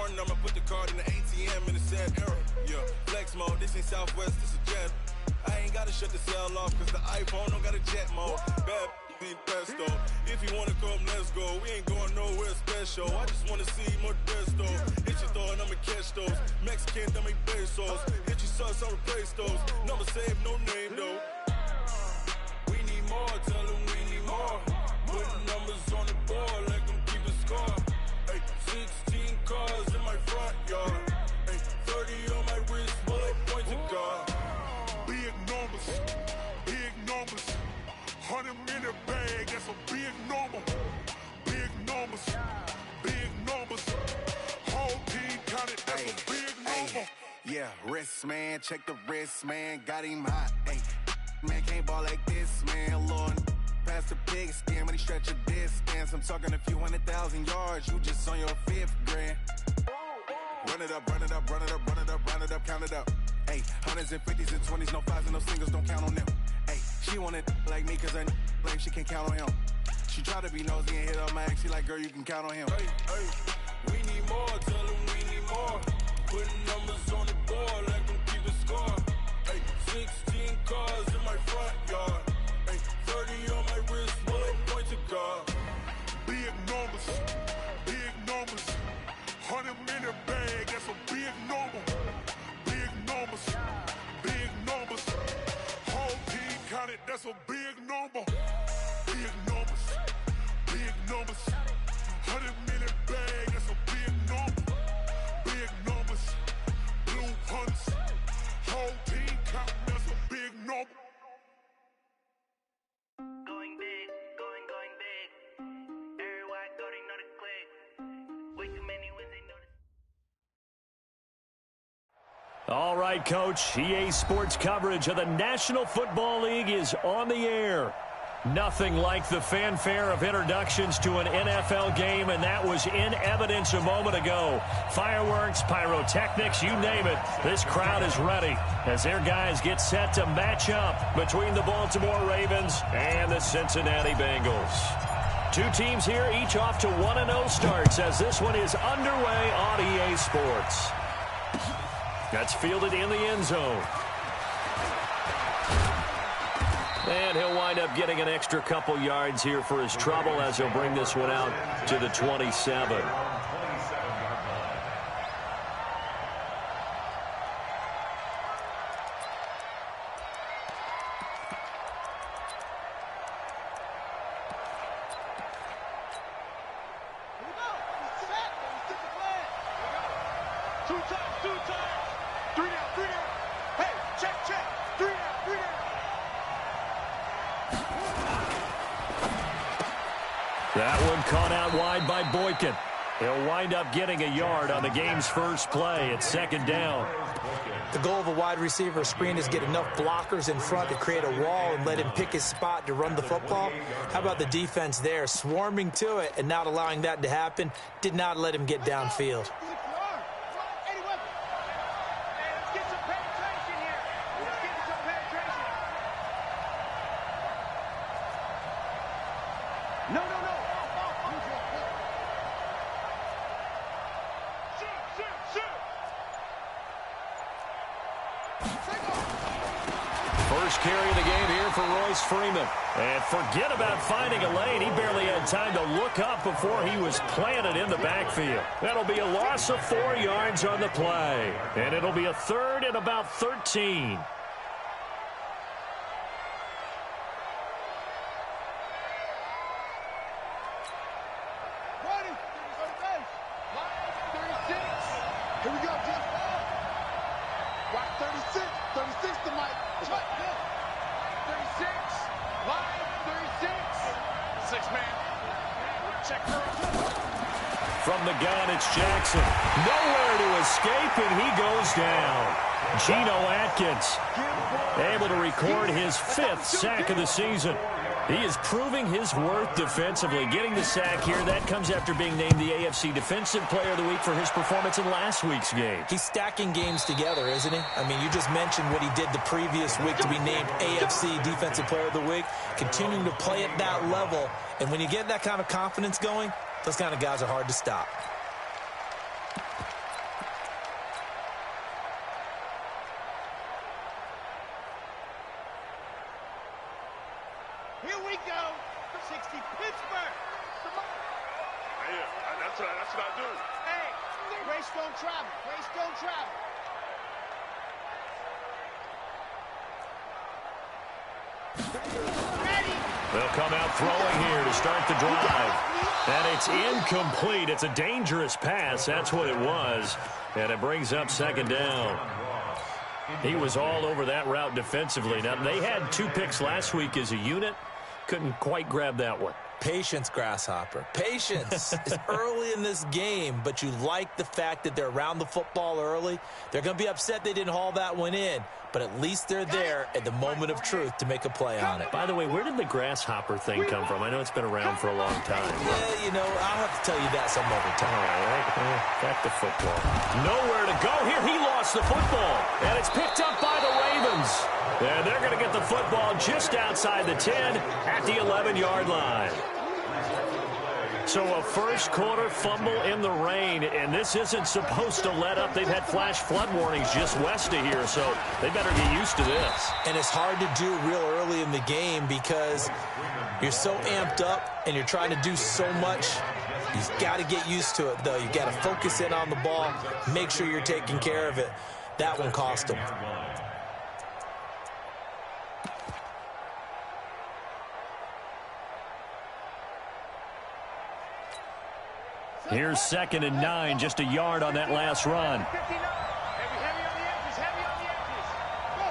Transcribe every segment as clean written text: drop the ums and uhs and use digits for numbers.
run, I'ma put the card in the ATM in the sad era. Yeah, flex mode, this ain't Southwest, this is jet. I ain't gotta shut the cell off, cause the iPhone don't got a jet mode. Bad need pesto. If you wanna come, let's go. We ain't going nowhere special. I just wanna see more desto. Hit your throw and I'ma catch those. Mexican, I make pesos. Hit your sauce, I'll replace those. Number save, no name though. We need more, tell them we need more. Putting numbers on the board, let them keep a score. Ay, 16 cars in my front yard. Ay, 30 on my wrist, bullet point to God. Big numbers, big numbers. 100 in the bag, that's a big number. Big numbers, big numbers. Whole team counted, that's a big number. Yeah, wrist man, check the wrist man, got him hot. Ay, man can't ball like this, man. Lord, past the pig skin when he stretch a distance. I'm talking a few 100,000 yards, you just on your 5th grand. Run it up, run it up, run it up, run it up, run it up, count it up. Ay, 100s and 50s and 20s, no 5s and no singles, don't count on them. Ay, she want it like me cause her lame, she can't count on him. She try to be nosy and hit up my ex, she like, girl, you can count on him. Hey, we need more, tell them we need more. Putting numbers on the board, let them keep a score. Hey, 16 cars in my front yard. Hey, 30 on my wrist, bullet point to God. Big numbers, big numbers. 100 in the bag, that's a big number. Big numbers, big numbers. Whole team counted, that's a big number. Big numbers, big numbers. 100 in the bag, that's a big number. Big numbers, blue hunts. Whole team counting, that's a big number. Going big, going big. Everywhere I go, they know the click. Way too many wins, they know the. All right, Coach. EA Sports coverage of the National Football League is on the air. Nothing like the fanfare of introductions to an NFL game, and that was in evidence a moment ago. Fireworks, pyrotechnics, you name it. This crowd is ready as their guys get set to match up between the Baltimore Ravens and the Cincinnati Bengals. Two teams here, each off to 1-0 starts as this one is underway on EA Sports. That's fielded in the end zone. And he'll wind up getting an extra couple yards here for his trouble as he'll bring this one out to the 27. That one caught out wide by Boykin. He'll wind up getting a yard on the game's first play. It's second down. The goal of a wide receiver screen is get enough blockers in front to create a wall and let him pick his spot to run the football. How about the defense there, swarming to it and not allowing that to happen? Did not let him get downfield. First carry of the game here for Royce Freeman. And forget about finding a lane. He barely had time to look up before he was planted in the backfield. That'll be a loss of 4 yards on the play. And it'll be a third and about 13. Here we go, Jeff. Right, 36. 36 to Mike. That's right, yeah. 36. Line, 36. 6-man. Check From the gun, it's Jackson. Nowhere to escape, and he goes down. Geno Atkins able to record his 5th sack of the season. He is proving his worth defensively. Getting the sack here, that comes after being named the AFC Defensive Player of the Week for his performance in last week's game. He's stacking games together, isn't he? I mean, you just mentioned what he did the previous week to be named AFC Defensive Player of the Week. Continuing to play at that level. And when you get that kind of confidence going, those kind of guys are hard to stop. Pittsburgh. Yeah, that's what I do. Hey, race don't travel. Race don't travel. They'll come out throwing here to start the drive. And it's incomplete. It's a dangerous pass. That's what it was. And it brings up second down. He was all over that route defensively. Now, they had 2 picks last week as a unit. Couldn't quite grab that one. Patience, Grasshopper. Patience. It's early in this game, but you like the fact that they're around the football early. They're going to be upset they didn't haul that one in, but at least they're there at the moment of truth to make a play on it. By the way, where did the grasshopper thing come from? I know it's been around for a long time. Yeah, you know, I'll have to tell you that some other time. All right, back to football. Nowhere to go here. He lost the football, and it's picked up by the Ravens. And they're going to get the football just outside the 10 at the 11-yard line. So a first-quarter fumble in the rain, and this isn't supposed to let up. They've had flash flood warnings just west of here, so they better get used to this. And it's hard to do real early in the game because you're so amped up and you're trying to do so much. You've got to get used to it, though. You've got to focus in on the ball, make sure you're taking care of it. That one cost them. Here's 2nd and 9, just a yard on that last run. Heavy on the edges, heavy on the edges. Go.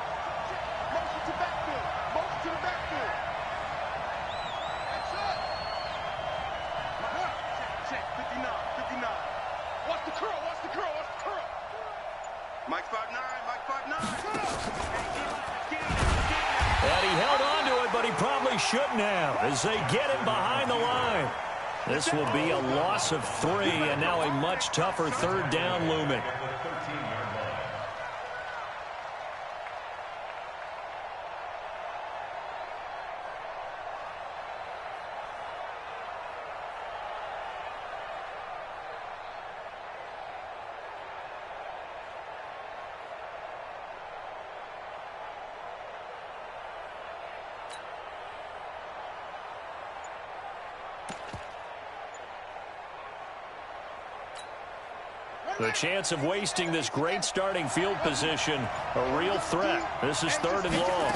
Motion to backfield. Motion to the backfield. That's it. Check, 59, 59. Watch the curl, watch the curl, watch the curl. Mike 5'9", Mike 5'9". And he held on to it, but he probably shouldn't have as they get him behind the line. This will be a loss of 3, and now a much tougher 3rd down looming. The chance of wasting this great starting field position, a real threat. This is 3rd and long.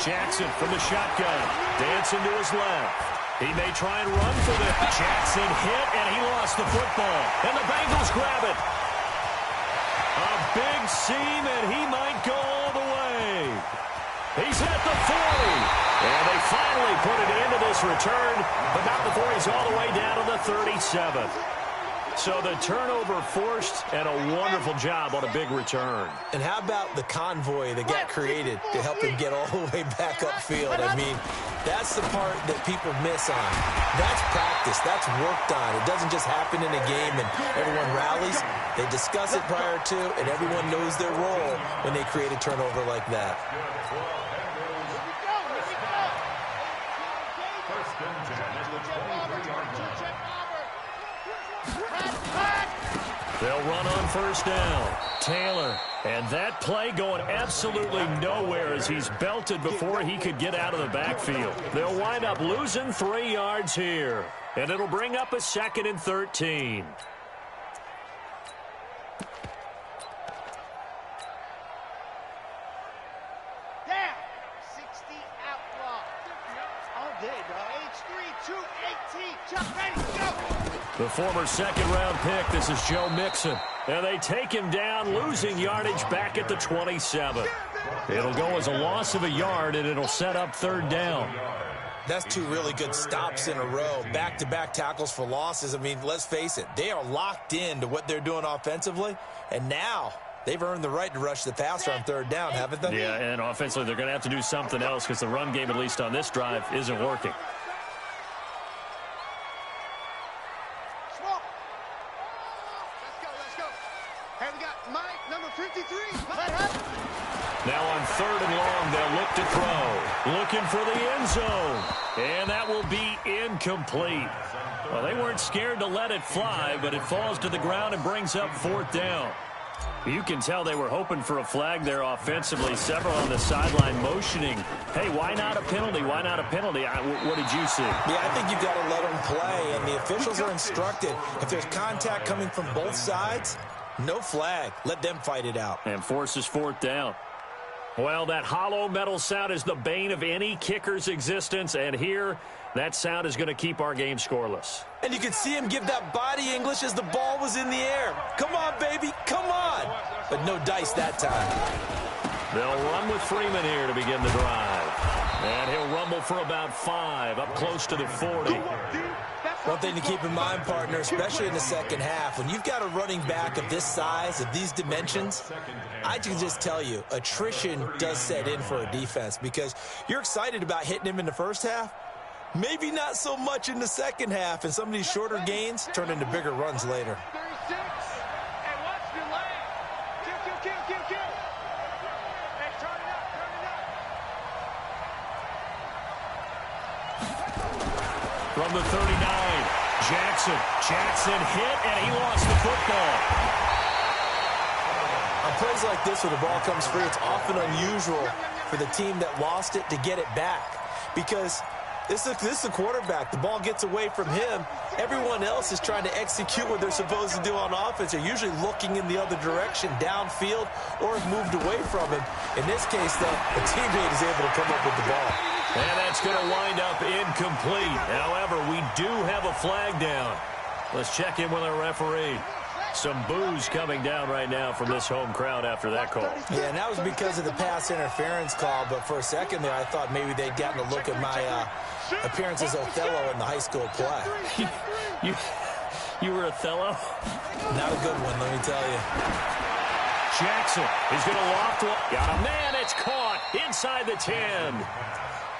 Jackson from the shotgun, dancing to his left. He may try and run for this. Jackson hit, and he lost the football. And the Bengals grab it. A big seam, and he might go all the way. He's at the 40. And they finally put it into this return, but not before he's all the way down to the 37. So the turnover forced, and a wonderful job on a big return. And how about the convoy that got created to help him get all the way back upfield? I mean, that's the part that people miss on. That's practice. That's worked on. It doesn't just happen in a game and everyone rallies. They discuss it prior to, and everyone knows their role when they create a turnover like that. They'll run on 1st down. Taylor, and that play going absolutely nowhere as he's belted before he could get out of the backfield. They'll wind up losing 3 yards here, and it'll bring up a 2nd and 13. Down. 60 outlaw. All day, dog. H3, 218. Jump ready, go. The former 2nd-round pick, this is Joe Mixon. And they take him down, losing yardage back at the 27. It'll go as a loss of a yard, and it'll set up 3rd down. That's 2 really good stops in a row. Back-to-back tackles for losses. I mean, let's face it, they are locked into what they're doing offensively, and now they've earned the right to rush the passer on 3rd down, haven't they? Yeah, and offensively, they're going to have to do something else because the run game, at least on this drive, isn't working. Now on 3rd and long, they'll look to throw. Looking for the end zone. And that will be incomplete. Well, they weren't scared to let it fly, but it falls to the ground and brings up 4th down. You can tell they were hoping for a flag there offensively. Several on the sideline motioning, hey, why not a penalty? Why not a penalty? What did you see? Yeah, I think you've got to let them play, and the officials are instructed. If there's contact coming from both sides, no flag. Let them fight it out. And forces fourth down. Well, that hollow metal sound is the bane of any kicker's existence, and here, that sound is going to keep our game scoreless. And you could see him give that body English as the ball was in the air. Come on, baby, come on. But no dice that time. They'll run with Freeman here to begin the drive. And he'll rumble for about 5, up close to the 40. One thing to keep in mind, partner, especially in the second half, when you've got a running back of this size, of these dimensions, I can just tell you, attrition does set in for a defense because you're excited about hitting him in the first half. Maybe not so much in the second half, and some of these shorter gains turn into bigger runs later. 36. And watch the leg. Kill. And turn it up. From the 39, Jackson hit, and he lost the football. On plays like this where the ball comes free, it's often unusual for the team that lost it to get it back because this is the quarterback. The ball gets away from him. Everyone else is trying to execute what they're supposed to do on offense. They're usually looking in the other direction, downfield, or have moved away from him. In this case, though, the teammate is able to come up with the ball. And that's going to wind up incomplete. However, we do have a flag down. Let's check in with our referee. Some boos coming down right now from this home crowd after that call. Yeah, and that was because of the pass interference call, but for a second there, I thought maybe they'd gotten a look at my appearance as Othello in the high school play. You were Othello? Not a good one, let me tell you. Jackson is going to loft one. Got a man, it's caught inside the 10.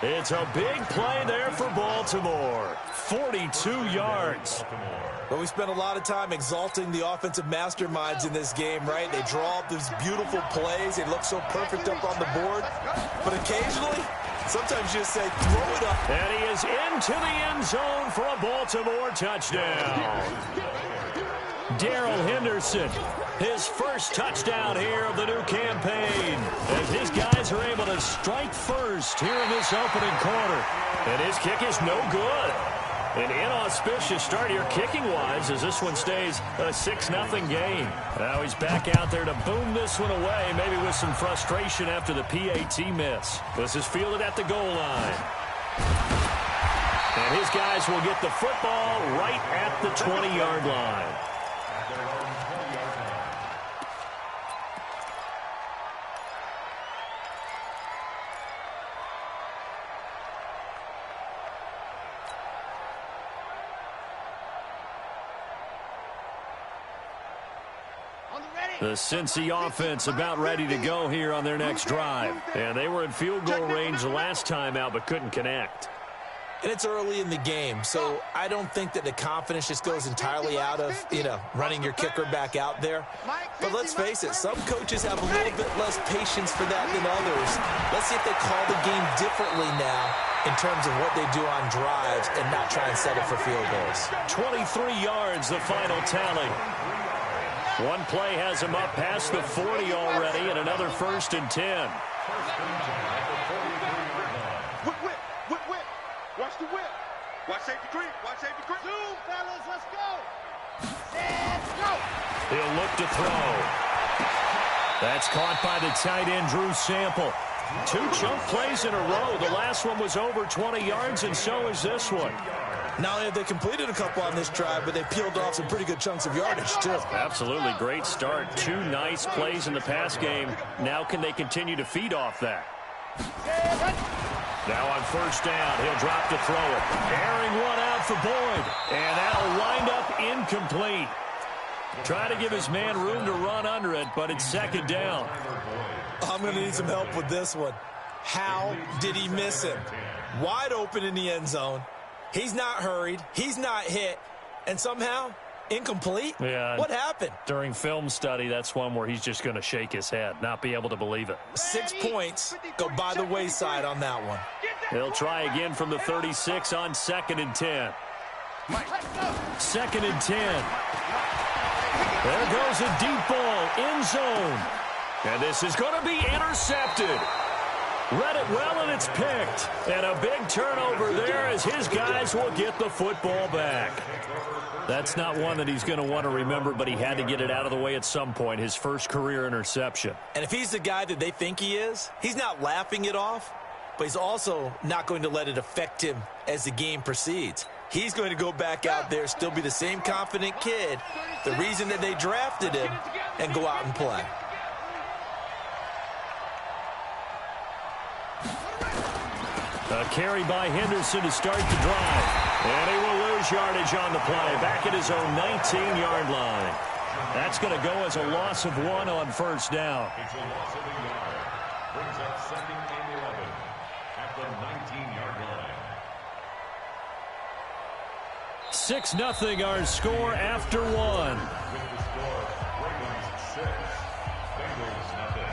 It's a big play there for Baltimore. 42 yards. But we spent a lot of time exalting the offensive masterminds in this game, right? They draw up these beautiful plays. They look so perfect up on the board. But occasionally, sometimes you just say, throw it up. And he is into the end zone for a Baltimore touchdown. Darrell Henderson, his first touchdown here of the new campaign, as his guys are able to strike first here in this opening quarter. And his kick is no good. An inauspicious start here kicking-wise as this one stays a 6-0 game. Now he's back out there to boom this one away, maybe with some frustration after the PAT miss. This is fielded at the goal line. And his guys will get the football right at the 20-yard line. The Cincy offense about ready to go here on their next drive. And they were in field goal range the last time out but couldn't connect. And it's early in the game, so I don't think that the confidence just goes entirely out of, running your kicker back out there. But let's face it, some coaches have a little bit less patience for that than others. Let's see if they call the game differently now in terms of what they do on drives and not try and settle for field goals. 23 yards, the final tally. One play has him up past the 40 already, and another 1st and 10. Whip. Watch the whip. Watch safety creep. Zoom, fellas, let's go. Let's go. He'll look to throw. That's caught by the tight end, Drew Sample. 2 chunk plays in a row. The last one was over 20 yards, and so is this one. Not only have they completed a couple on this drive, but they peeled off some pretty good chunks of yardage, too. Absolutely. Great start. 2 nice plays in the pass game. Now can they continue to feed off that? Now on 1st down, he'll drop to throw it. Airing one out for Boyd. And that'll wind up incomplete. Try to give his man room to run under it, but it's 2nd down. I'm going to need some help with this one. How did he miss him? Wide open in the end zone. He's not hurried. He's not hit. And somehow, incomplete? Yeah. What happened? During film study, that's one where he's just going to shake his head, not be able to believe it. 6 points go by the wayside on that one. He'll try again from the 36 on 2nd and 10. 2nd and 10. There goes a deep ball, end zone. And this is going to be intercepted. Read it well, and it's picked. And a big turnover there as his guys will get the football back. That's not one that he's going to want to remember, but he had to get it out of the way at some point, his first career interception. And if he's the guy that they think he is, he's not laughing it off, but he's also not going to let it affect him as the game proceeds. He's going to go back out there, still be the same confident kid, the reason that they drafted him, and go out and play. A carry by Henderson to start the drive. And he will lose yardage on the play, back at his own 19-yard line. That's going to go as a loss of 1 on first down. It's a loss of a yard. Brings up 2nd and 11 at the 19-yard line. 6-0 our score after 1. With the score, Ravens 6, Bengals nothing.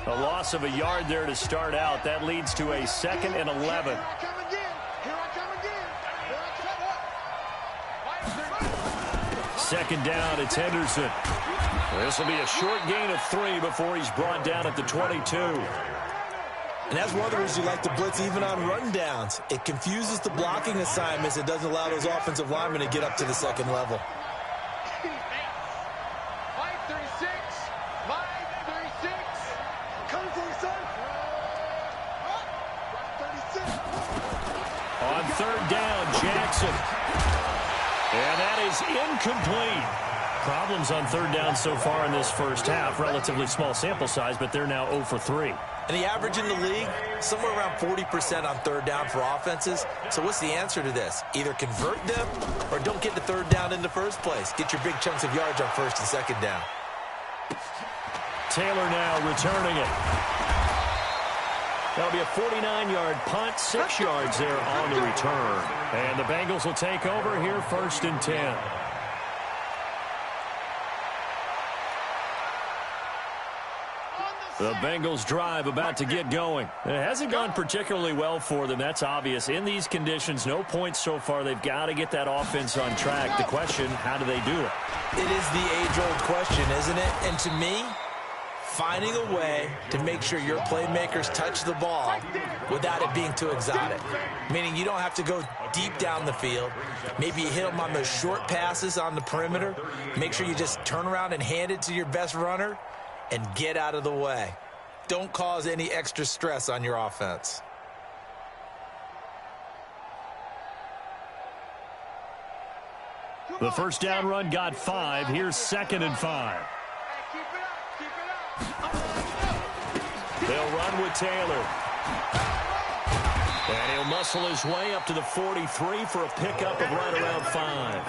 A loss of a yard there to start out. That leads to a 2nd and 11. Second down, it's Henderson. This will be a short gain of 3 before he's brought down at the 22. And that's one of the reasons you like to blitz even on rundowns. It confuses the blocking assignments. It doesn't allow those offensive linemen to get up to the second level. On third down, Jackson. And that is incomplete. Problems on third down so far in this first half. Relatively small sample size, but they're now 0 for 3. And the average in the league, somewhere around 40% on third down for offenses. So what's the answer to this? Either convert them or don't get the third down in the first place. Get your big chunks of yards on first and second down. Taylor now returning it. That'll be a 49-yard punt, 6 yards there on the return. And the Bengals will take over here, 1st and 10. The Bengals drive about to get going. It hasn't gone particularly well for them, that's obvious. In these conditions, no points so far. They've got to get that offense on track. The question, how do they do it? It is the age-old question, isn't it? And to me, finding a way to make sure your playmakers touch the ball without it being too exotic. Meaning you don't have to go deep down the field. Maybe you hit them on those short passes on the perimeter. Make sure you just turn around and hand it to your best runner and get out of the way. Don't cause any extra stress on your offense. The first down run got 5. Here's 2nd and 5. They'll run with Taylor. And he'll muscle his way up to the 43 for a pickup of right around 5.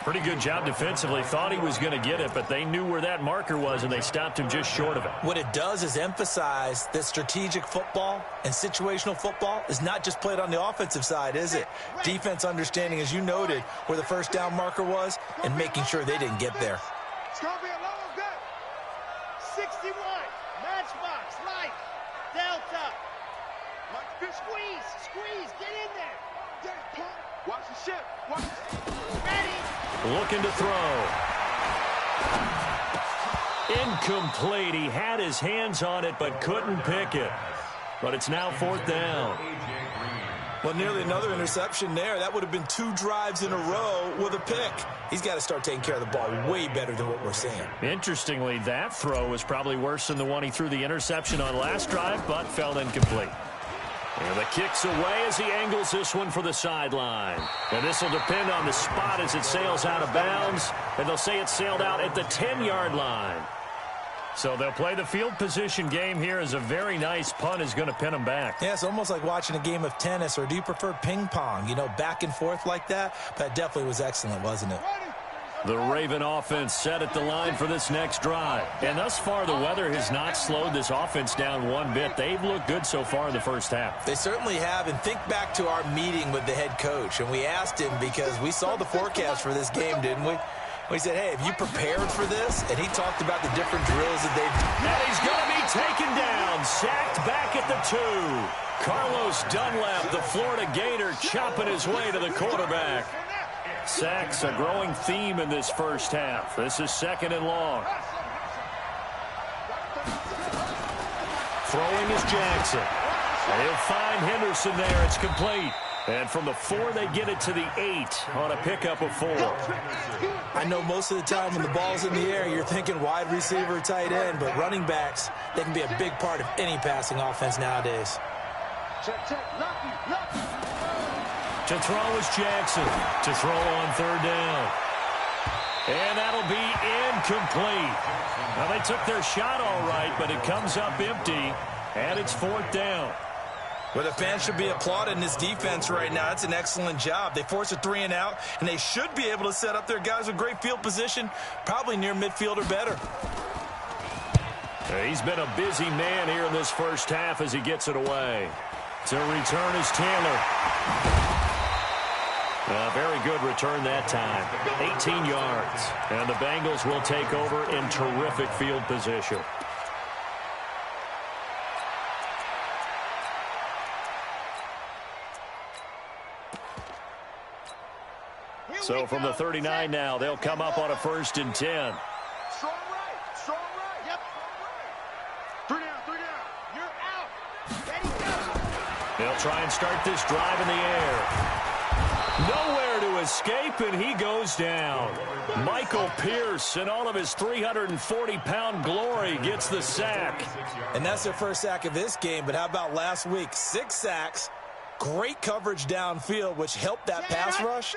Pretty good job defensively. Thought he was going to get it, but they knew where that marker was, and they stopped him just short of it. What it does is emphasize that strategic football and situational football is not just played on the offensive side, is it? Defense understanding, as you noted, where the first down marker was and making sure they didn't get there. It's going to be a long good. 61. Matchbox. Right. Delta. Squeeze. Get in there. Watch the ship. Ready. Looking to throw. Incomplete. He had his hands on it but couldn't pick it. But it's now 4th down. Well, nearly another interception there. That would have been 2 drives in a row with a pick. He's got to start taking care of the ball way better than what we're seeing. Interestingly, that throw was probably worse than the one he threw the interception on last drive, but fell incomplete. And the kick's away as he angles this one for the sideline. And this will depend on the spot as it sails out of bounds. And they'll say it sailed out at the 10-yard line. So they'll play the field position game here as a very nice punt is going to pin them back. Yeah, it's almost like watching a game of tennis, or do you prefer ping pong? You know, back and forth like that? That definitely was excellent, wasn't it? The Raven offense set at the line for this next drive. And thus far, the weather has not slowed this offense down one bit. They've looked good so far in the first half. They certainly have. And think back to our meeting with the head coach. And we asked him, because we saw the forecast for this game, didn't we? He said, hey, have you prepared for this? And he talked about the different drills that they've done. And he's going to be taken down, sacked back at the 2. Carlos Dunlap, the Florida Gator, chopping his way to the quarterback. Sacks a growing theme in this first half. This is 2nd and long. Throwing is Jackson. They'll find Henderson there. It's complete. And from the 4, they get it to the 8 on a pickup of 4. I know most of the time when the ball's in the air, you're thinking wide receiver, tight end, but running backs, they can be a big part of any passing offense nowadays. To throw is Jackson. To throw on 3rd down. And that'll be incomplete. Now, they took their shot all right, but it comes up empty, and it's 4th down. Well, the fans should be applauding this defense right now. It's an excellent job. They force a 3 and out, and they should be able to set up their guys with great field position, probably near midfield or better. He's been a busy man here in this first half as he gets it away. To return is Taylor. A very good return that time. 18 yards. And the Bengals will take over in terrific field position. So from the 39 now, they'll come up on a 1st and 10. Strong right. Strong right. Yep. 3 down. 3 down. You're out. Ready, go. They'll try and start this drive in the air. Nowhere to escape, and he goes down. Michael Pierce, in all of his 340-pound glory, gets the sack. And that's their first sack of this game, but how about last week? 6 sacks. Great coverage downfield, which helped that pass rush.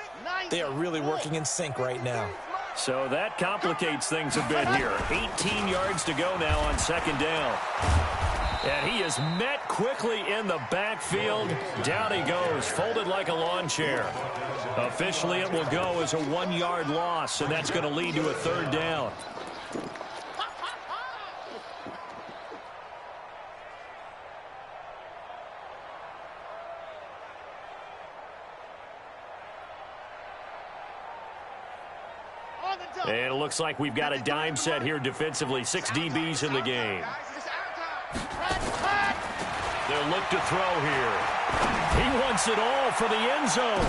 They are really working in sync right now. So that complicates things a bit here. 18 yards to go now on 2nd down. And he is met quickly in the backfield. Down he goes, folded like a lawn chair. Officially, it will go as a 1-yard loss, and that's going to lead to a 3rd down. And it looks like we've got a dime set here defensively. 6 DBs in the game. They'll look to throw here. He wants it all for the end zone.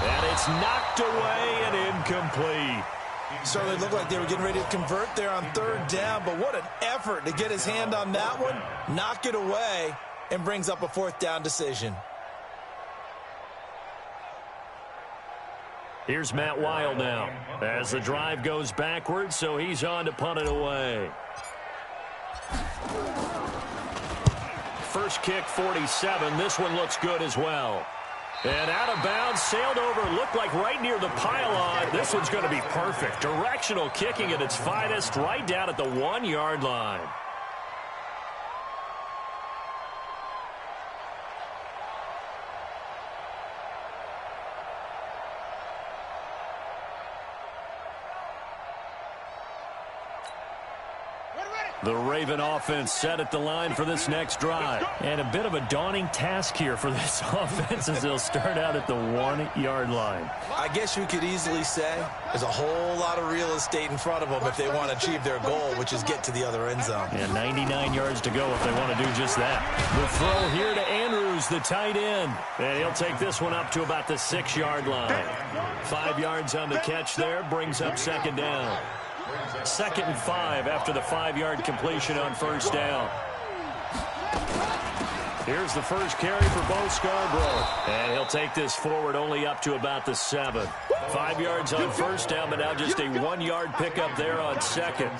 And it's knocked away and incomplete. Certainly looked like they were getting ready to convert there on 3rd down, but what an effort to get his hand on that one, knock it away, and brings up a 4th down decision. Here's Matt Weil now as the drive goes backwards, so he's on to punt it away. First kick, 47. This one looks good as well. And out of bounds, sailed over, looked like right near the pylon. This one's going to be perfect. Directional kicking at its finest, right down at the 1-yard line. The Raven offense set at the line for this next drive. And a bit of a daunting task here for this offense as they'll start out at the 1-yard line. I guess you could easily say there's a whole lot of real estate in front of them if they want to achieve their goal, which is get to the other end zone. And 99 yards to go if they want to do just that. The throw here to Andrews, the tight end. And he'll take this one up to about the 6-yard line. 5 yards on the catch there, brings up 2nd down. 2nd and 5 after the 5-yard completion on 1st down. Here's the first carry for Bo Scarborough. And he'll take this forward only up to about the 7. 5 yards on 1st down, but now just a 1-yard pickup there on 2nd.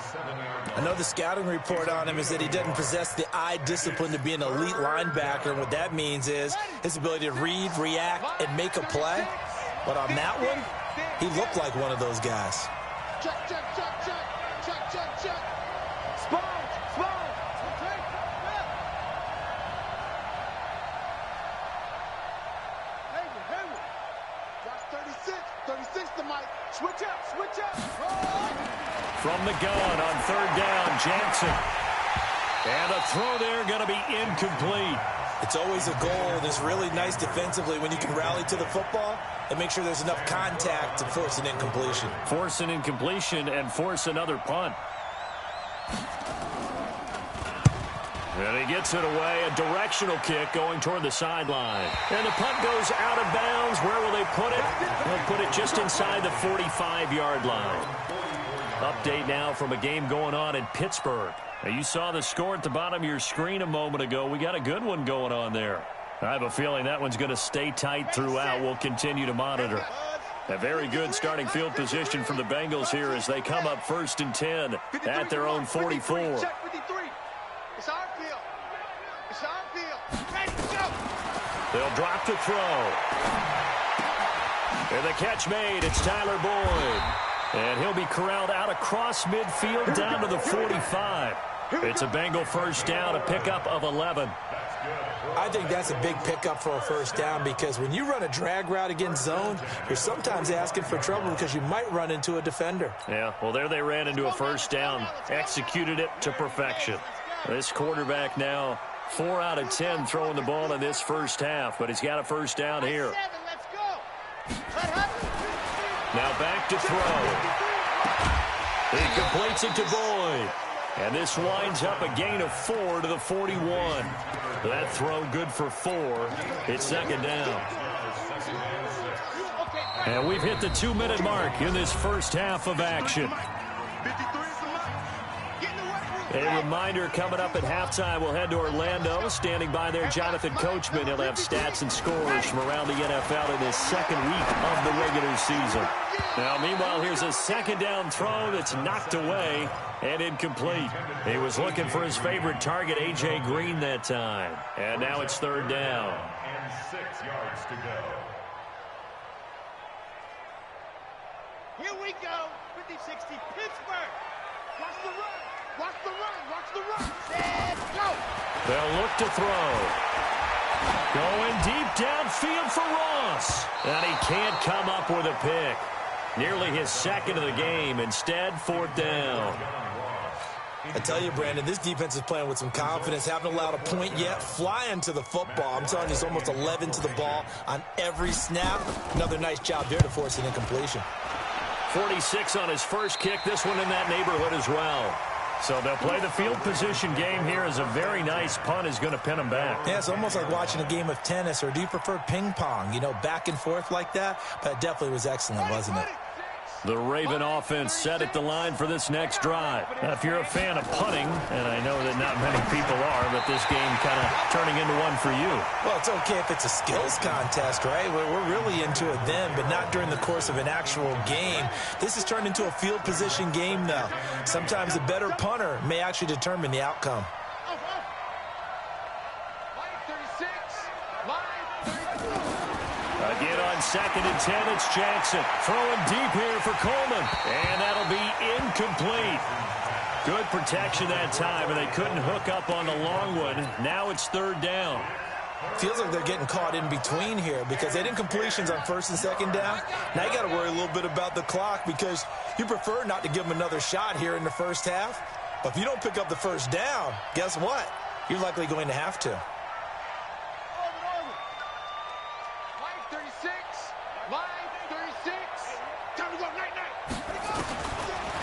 I know the scouting report on him is that he doesn't possess the eye discipline to be an elite linebacker. And what that means is his ability to read, react, and make a play. But on that one, he looked like one of those guys. Check, check, check, check, check, check, check. Sponge, sponge. Okay. Hayward. That's 36 to Mike. Switch up. From the gun on 3rd down, Jackson. And a throw there going to be incomplete. It's always a goal, and it's really nice defensively when you can rally to the football and make sure there's enough contact to force an incompletion. Force an incompletion and force another punt. And he gets it away, a directional kick going toward the sideline. And the punt goes out of bounds. Where will they put it? They'll put it just inside the 45-yard line. Update now from a game going on in Pittsburgh. Now, you saw the score at the bottom of your screen a moment ago. We got a good one going on there. I have a feeling that one's going to stay tight throughout. We'll continue to monitor. A very good starting field position from the Bengals here as they come up 1st and 10 at their own 44. It's our field. It's our field. Ready, go. They'll drop the throw. And the catch made. It's Tyler Boyd. And he'll be corralled out across midfield down to the 45. It's a Bengal first down, a pickup of 11. I think that's a big pickup for a first down because when you run a drag route against zone, you're sometimes asking for trouble because you might run into a defender. Yeah, well, there they ran into a first down, executed it to perfection. This quarterback now 4 out of 10 throwing the ball in this first half, but he's got a first down here. Now back to throw. He completes it to Boyd. And this winds up a gain of 4 to the 41. That throw good for 4. It's 2nd down. And we've hit the 2-minute mark in this first half of action. A reminder coming up at halftime, we'll head to Orlando. Standing by there, Jonathan Coachman. He'll have stats and scores from around the NFL in his 2nd week of the regular season. Now, meanwhile, here's a 2nd down throw that's knocked away and incomplete. He was looking for his favorite target, A.J. Green, that time. And now it's 3rd down. And 6 yards to go. Here we go. 50-60 Pittsburgh. Watch the run. Watch the run. Watch the run. And go. They'll look to throw. Going deep downfield for Ross. And he can't come up with a pick. Nearly his 2nd of the game. Instead, 4th down. I tell you, Brandon, this defense is playing with some confidence. Haven't allowed a point yet. Flying to the football. I'm telling you, it's almost 11 to the ball on every snap. Another nice job there to force an incompletion. 46 on his first kick. This one in that neighborhood as well. So they'll play the field position game here as a very nice punt is going to pin them back. Yeah, it's almost like watching a game of tennis, or do you prefer ping pong? You know, back and forth like that? But it definitely was excellent, wasn't it? The Raven offense set at the line for this next drive. Now, if you're a fan of punting, and I know that not many people are, but this game kind of turning into one for you. Well, it's okay if it's a skills contest, right? We're really into it then, but not during the course of an actual game. This has turned into a field position game, though. Sometimes a better punter may actually determine the outcome. Again on 2nd and 10, it's Jackson. Throwing deep here for Coleman. And that'll be incomplete. Good protection that time, and they couldn't hook up on the long one. Now it's 3rd down. Feels like they're getting caught in between here because they did completions on 1st and 2nd down. Now you got to worry a little bit about the clock because you prefer not to give them another shot here in the first half. But if you don't pick up the first down, guess what? You're likely going to have to.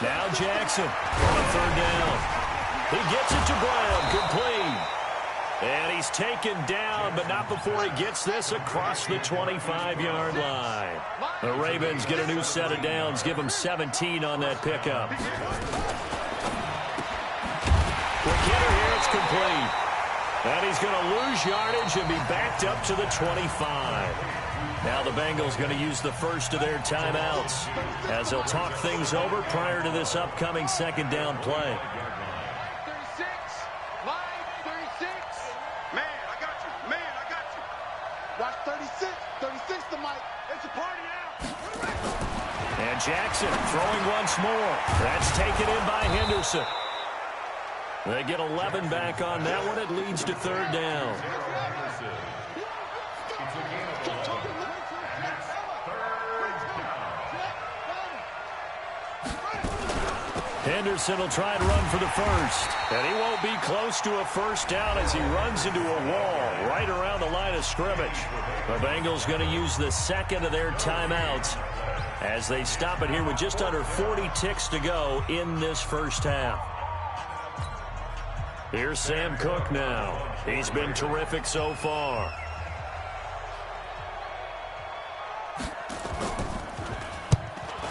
Now Jackson on 3rd down. He gets it to Brown, complete. And he's taken down, but not before he gets this across the 25-yard line. The Ravens get a new set of downs, give them 17 on that pickup. Quick hitter here, it's complete. And he's going to lose yardage and be backed up to the 25. Now the Bengals going to use the first of their timeouts as they'll talk things over prior to this upcoming 2nd down play. 36, line 36. Man, I got you. Man, I got you. Watch 36. 36 to Mike. It's a party now. And Jackson throwing once more. That's taken in by Henderson. They get 11 back on that one. It leads to 3rd down. Henderson will try and run for the first. And he won't be close to a first down as he runs into a wall right around the line of scrimmage. The Bengals going to use the second of their timeouts as they stop it here with just under 40 ticks to go in this first half. Here's Sam Cook now. He's been terrific so far.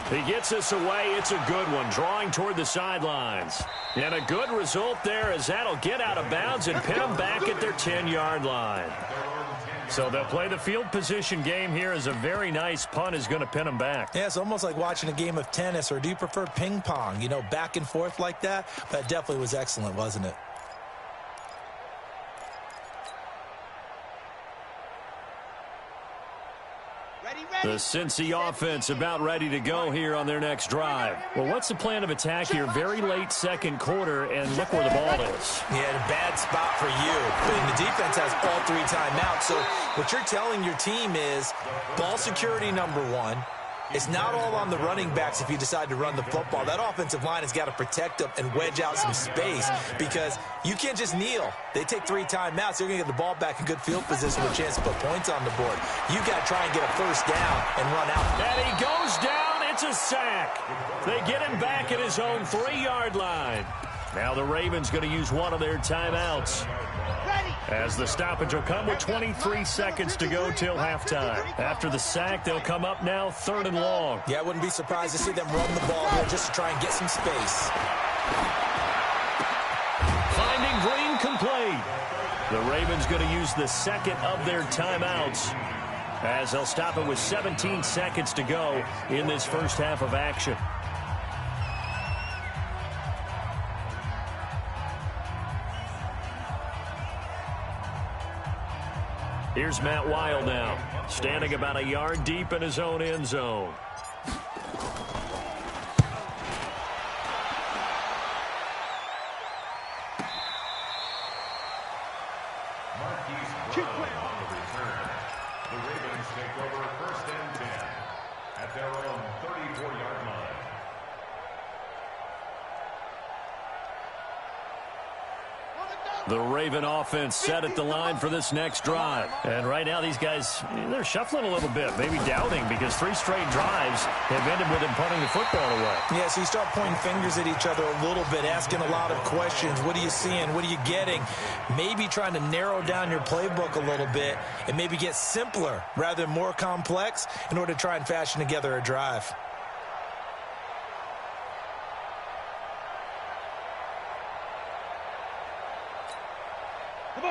He gets us away. It's a good one, drawing toward the sidelines. And a good result there as that'll get out of bounds and pin them back at their 10-yard line. So they'll play the field position game here as a very nice punt is going to pin them back. Yeah, it's almost like watching a game of tennis, or do you prefer ping pong? You know, back and forth like that? That definitely was excellent, wasn't it? The Cincy offense about ready to go here on their next drive. Well, what's the plan of attack here? Very late second quarter, and look where the ball is. Yeah, a bad spot for you. And the defense has all 3 timeouts. So what you're telling your team is ball security number 1. It's not all on the running backs if you decide to run the football. That offensive line has got to protect them and wedge out some space because you can't just kneel. They take 3 timeouts. They're going to get the ball back in good field position with a chance to put points on the board. You got to try and get a first down and run out. And he goes down. It's a sack. They get him back at his own 3-yard line. Now the Ravens going to use one of their timeouts, as the stoppage will come with 23 seconds to go till halftime. After the sack, they'll come up now 3rd and long. Yeah, I wouldn't be surprised to see them run the ball here just to try and get some space. Finding Green complete. The Ravens going to use the second of their timeouts, as they'll stop it with 17 seconds to go in this first half of action. Here's Matt Weil now, standing about a yard deep in his own end zone. Marquise Brown on the return. The Ravens take over 1st and 10 at their own 34-yard line. The Raven offense set at the line for this next drive. And right now these guys, they're shuffling a little bit, maybe doubting, because 3 straight drives have ended with them punting the football away. Yeah, so you start pointing fingers at each other a little bit, asking a lot of questions. What are you seeing? What are you getting? Maybe trying to narrow down your playbook a little bit and maybe get simpler rather than more complex in order to try and fashion together a drive.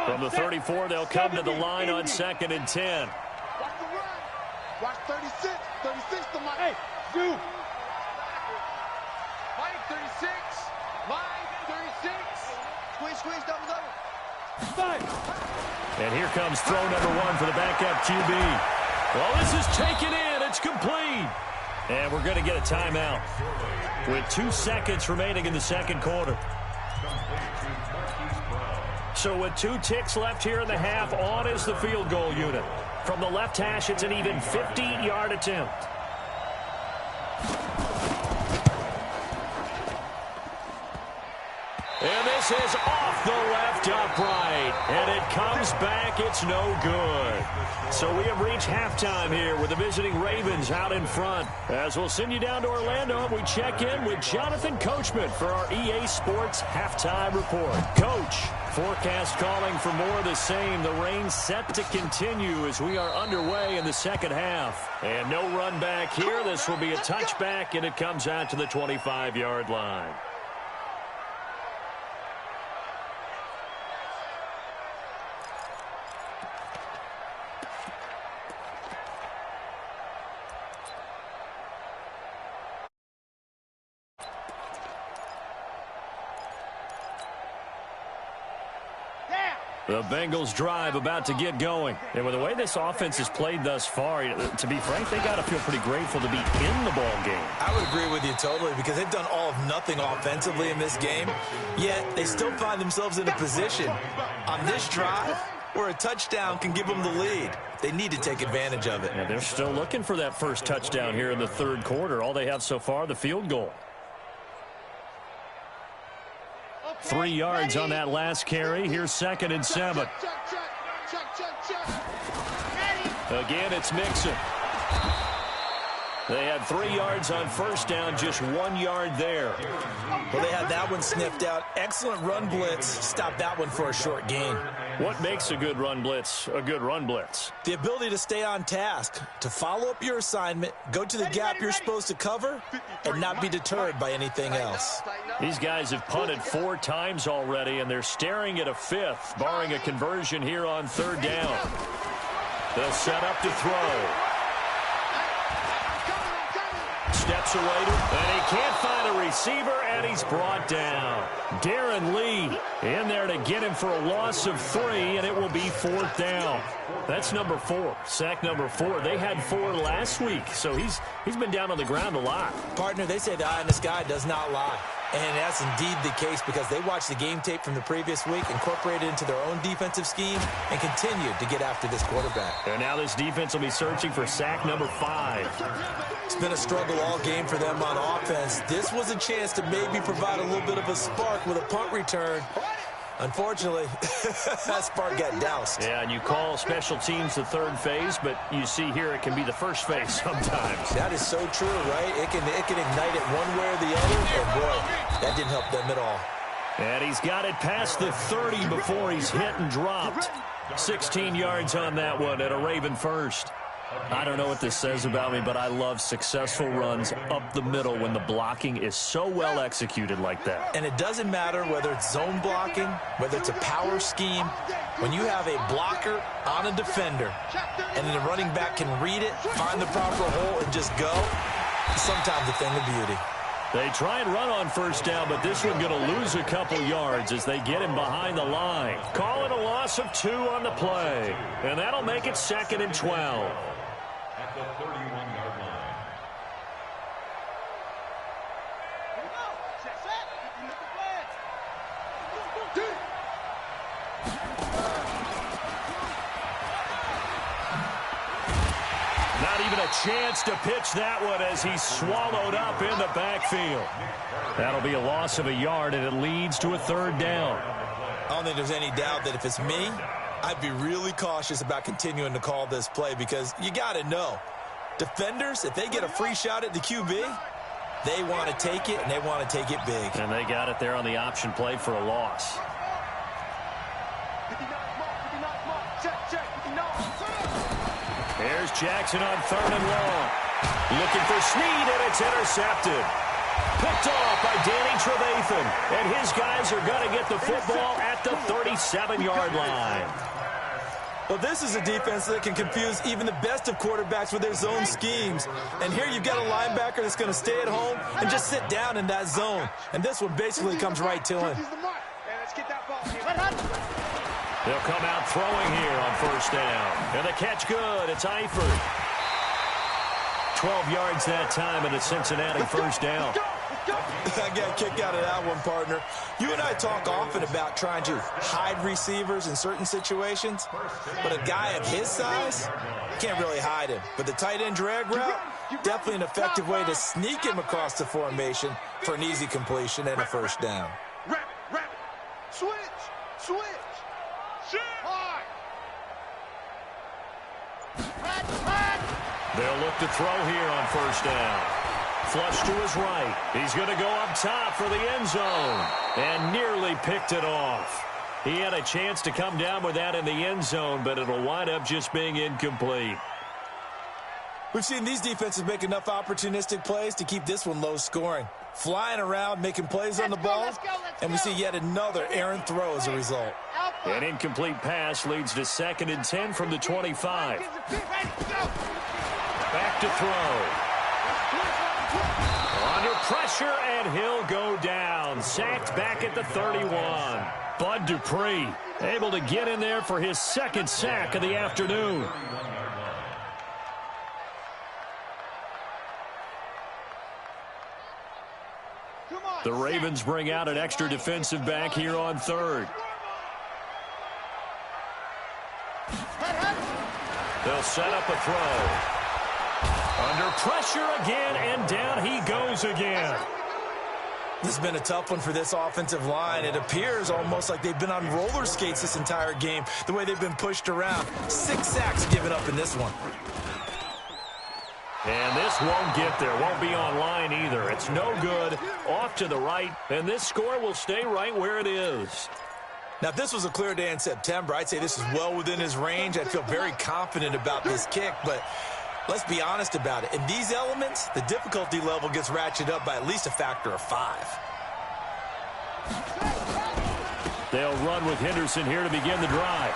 From the 34, they'll come to the line on 2nd and 10. Watch the run. Watch 36. 36 to Mike. Hey, Zoo. Mike 36. Mike 36. Squeeze, double. And here comes throw number 1 for the backup QB. Well, this is taken in. It's complete. And we're going to get a timeout with 2 seconds remaining in the second quarter. So with 2 ticks left here in the half, on is the field goal unit. From the left hash, it's an even 50-yard attempt. And this is off the left upright. And it comes back. It's no good. So we have reached halftime here with the visiting Ravens out in front. As we'll send you down to Orlando, we check in with Jonathan Coachman for our EA Sports Halftime Report. Coach, forecast calling for more of the same. The rain set to continue as we are underway in the second half. And no run back here. This will be a touchback, and it comes out to the 25-yard line. The Bengals drive about to get going. And with the way this offense has played thus far, to be frank, they got to feel pretty grateful to be in the ball game. I would agree with you totally, because they've done all of nothing offensively in this game, yet they still find themselves in a position on this drive where a touchdown can give them the lead. They need to take advantage of it. And they're still looking for that first touchdown here in the third quarter. All they have so far, the field goal. 3 yards on that last carry. Here's 2nd and 7. Again, it's Mixon. They had 3 yards on first down, just 1 yard there. Well, they had that one sniffed out. Excellent run blitz. Stopped that one for a short gain. What makes a good run blitz a good run blitz? The ability to stay on task, to follow up your assignment, go to the gap you're supposed to cover, and not be deterred by anything else. These guys have punted 4 times already, and they're staring at a 5th, barring a conversion here on 3rd down. They'll set up to throw. Steps away, and he can't find a receiver, and he's brought down. Darren Lee in there to get him for a loss of 3, and it will be 4th down. That's number 4, sack number 4. They had 4 last week, so he's been down on the ground a lot. Partner, they say the eye in the sky does not lie. And that's indeed the case because they watched the game tape from the previous week, incorporated it into their own defensive scheme, and continued to get after this quarterback. And now this defense will be searching for sack number 5. It's been a struggle all game for them on offense. This was a chance to maybe provide a little bit of a spark with a punt return. Unfortunately, that spark got doused. Yeah, and you call special teams the 3rd phase, but you see here it can be the 1st phase sometimes. That is so true, right? It can ignite it one way or the other, and boy, that didn't help them at all. And he's got it past the 30 before he's hit and dropped. 16 yards on that one at a Raven first. I don't know what this says about me, but I love successful runs up the middle when the blocking is so well executed like that. And it doesn't matter whether it's zone blocking, whether it's a power scheme. When you have a blocker on a defender and the running back can read it, find the proper hole, and just go, sometimes a thing of beauty. They try and run on 1st down, but this one going to lose a couple yards as they get him behind the line. Call it a loss of 2 on the play, and that'll make it 2nd and 12. At the 31-yard line. Not even a chance to pitch that one as he's swallowed up in the backfield. That'll be a loss of a yard, and it leads to a 3rd down. I don't think there's any doubt that if it's me, I'd be really cautious about continuing to call this play because you got to know, defenders, if they get a free shot at the QB, they want to take it, and they want to take it big. And they got it there on the option play for a loss. Here's Jackson on 3rd and long. Looking for Snead, and it's intercepted. Picked off by Danny Trevathan. And his guys are going to get the football at the 37-yard line. Well, this is a defense that can confuse even the best of quarterbacks with their zone schemes. And here you've got a linebacker that's going to stay at home and just sit down in that zone. And this one basically comes right to him. They'll come out throwing here on 1st down. And the catch good. It's Eifert. 12 yards that time, and a Cincinnati 1st down. I got a kick out of that one, partner. You and I talk often about trying to hide receivers in certain situations, but a guy of his size, can't really hide him. But the tight end drag route, definitely an effective way to sneak him across the formation for an easy completion and a 1st down. Rapid. Switch. They'll look to throw here on 1st down. Flush to his right. He's going to go up top for the end zone. And nearly picked it off. He had a chance to come down with that in the end zone, but it'll wind up just being incomplete. We've seen these defenses make enough opportunistic plays to keep this one low scoring. Flying around, making plays on the ball, and we see yet another errant throw as a result. An incomplete pass leads to 2nd and 10 from the 25. Back to throw. Under pressure, and he'll go down. Sacked back at the 31. Bud Dupree able to get in there for his 2nd sack of the afternoon. The Ravens bring out an extra defensive back here on 3rd. They'll set up a throw. Under pressure again, and down he goes again. This has been a tough one for this offensive line. It appears almost like they've been on roller skates this entire game, the way they've been pushed around. 6 sacks given up in this one. And this won't get there. Won't be on line either. It's no good. Off to the right. And this score will stay right where it is. Now, if this was a clear day in September, I'd say this is well within his range. I'd feel very confident about this kick, but let's be honest about it. In these elements, the difficulty level gets ratcheted up by at least a factor of 5. They'll run with Henderson here to begin the drive.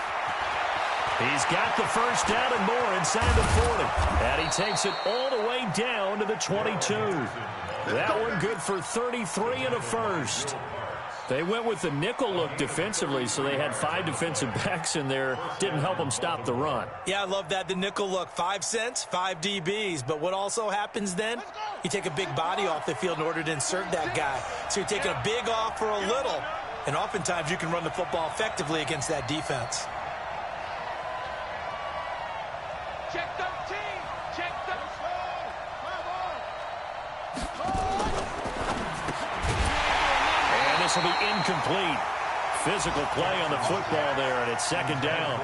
He's got the first down and more inside the 40. And he takes it all the way down to the 22. That one good for 33 and a first. They went with the nickel look defensively, so they had 5 defensive backs in there. Didn't help them stop the run. Yeah, I love that, the nickel look. 5 cents, 5 DBs. But what also happens then? You take a big body off the field in order to insert that guy. So you're taking a big off for a little. And oftentimes you can run the football effectively against that defense. Check 13. Check 13. And this will be incomplete. Physical play on the football there, and it's second down.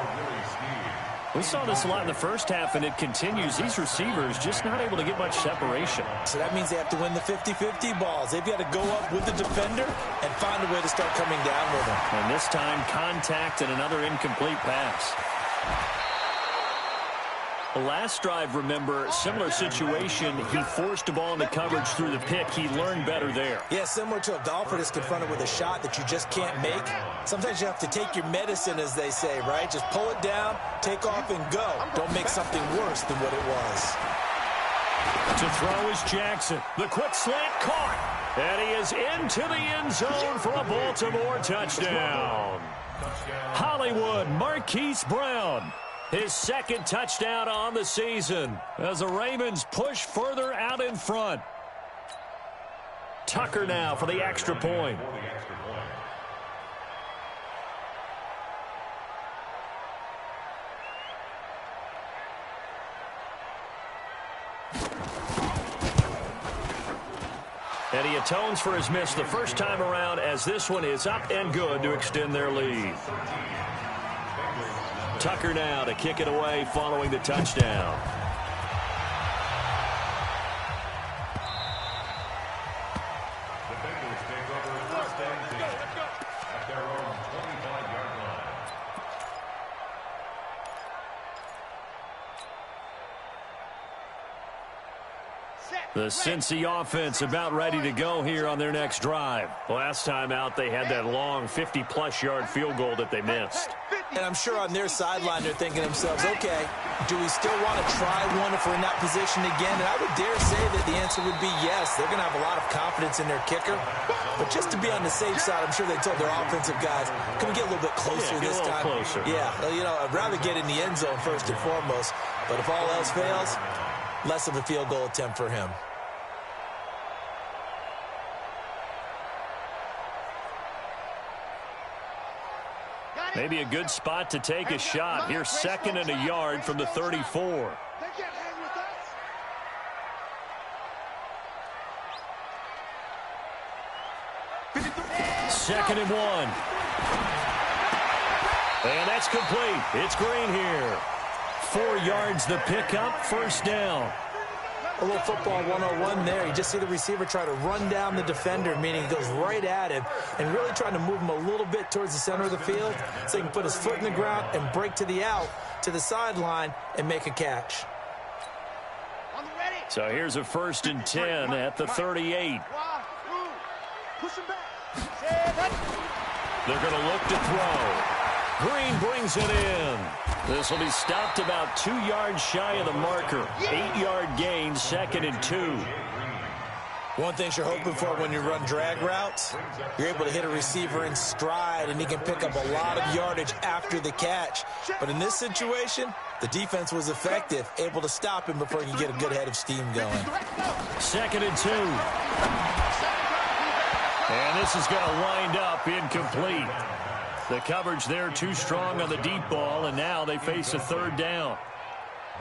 We saw this a lot in the first half, and it continues. These receivers just not able to get much separation. So that means they have to win the 50-50 balls. They've got to go up with the defender and find a way to start coming down with them. And this time, contact and another incomplete pass. The last drive, remember, similar situation. He forced a ball into coverage through the pick. He learned better there. Yeah, similar to a golfer that's confronted with a shot that you just can't make. Sometimes you have to take your medicine, as they say, right? Just pull it down, take off, and go. Don't make something worse than what it was. To throw is Jackson. The quick slant caught. And he is into the end zone for a Baltimore touchdown. Hollywood Marquise Brown. His second touchdown on the season as the Ravens push further out in front. Tucker now for the extra point. And he atones for his miss the first time around as this one is up and good to extend their lead. Tucker now to kick it away following the touchdown. The Bengals take over first and 10 at their own 25-yard line. The Cincy offense about ready to go here on their next drive. Last time out, they had that long 50-plus yard field goal that they missed. And I'm sure on their sideline they're thinking to themselves, okay, do we still want to try one if we're in that position again? And I would dare say that the answer would be yes. They're going to have a lot of confidence in their kicker. But just to be on the safe side, I'm sure they told their offensive guys, can we get a little bit closer this time? Closer. Yeah, you know, I'd rather get in the end zone first and foremost. But if all else fails, less of a field goal attempt for him. Maybe a good spot to take a shot. Here's second and a yard from the 34. Second and 1. And that's complete. It's Green here. 4 yards the pickup, first down. A little football 101 there. You just see the receiver try to run down the defender, meaning he goes right at him and really trying to move him a little bit towards the center of the field so he can put his foot in the ground and break to the out, to the sideline, and make a catch. So here's a first and 10 at the 38. They're going to look to throw. Green brings it in. This will be stopped about 2 yards shy of the marker. 8-yard gain, second and 2. One thing you're hoping for when you run drag routes, you're able to hit a receiver in stride, and he can pick up a lot of yardage after the catch. But in this situation, the defense was effective, able to stop him before he could get a good head of steam going. Second and 2. And this is going to wind up incomplete. The coverage there too strong on the deep ball, and now they face a third down.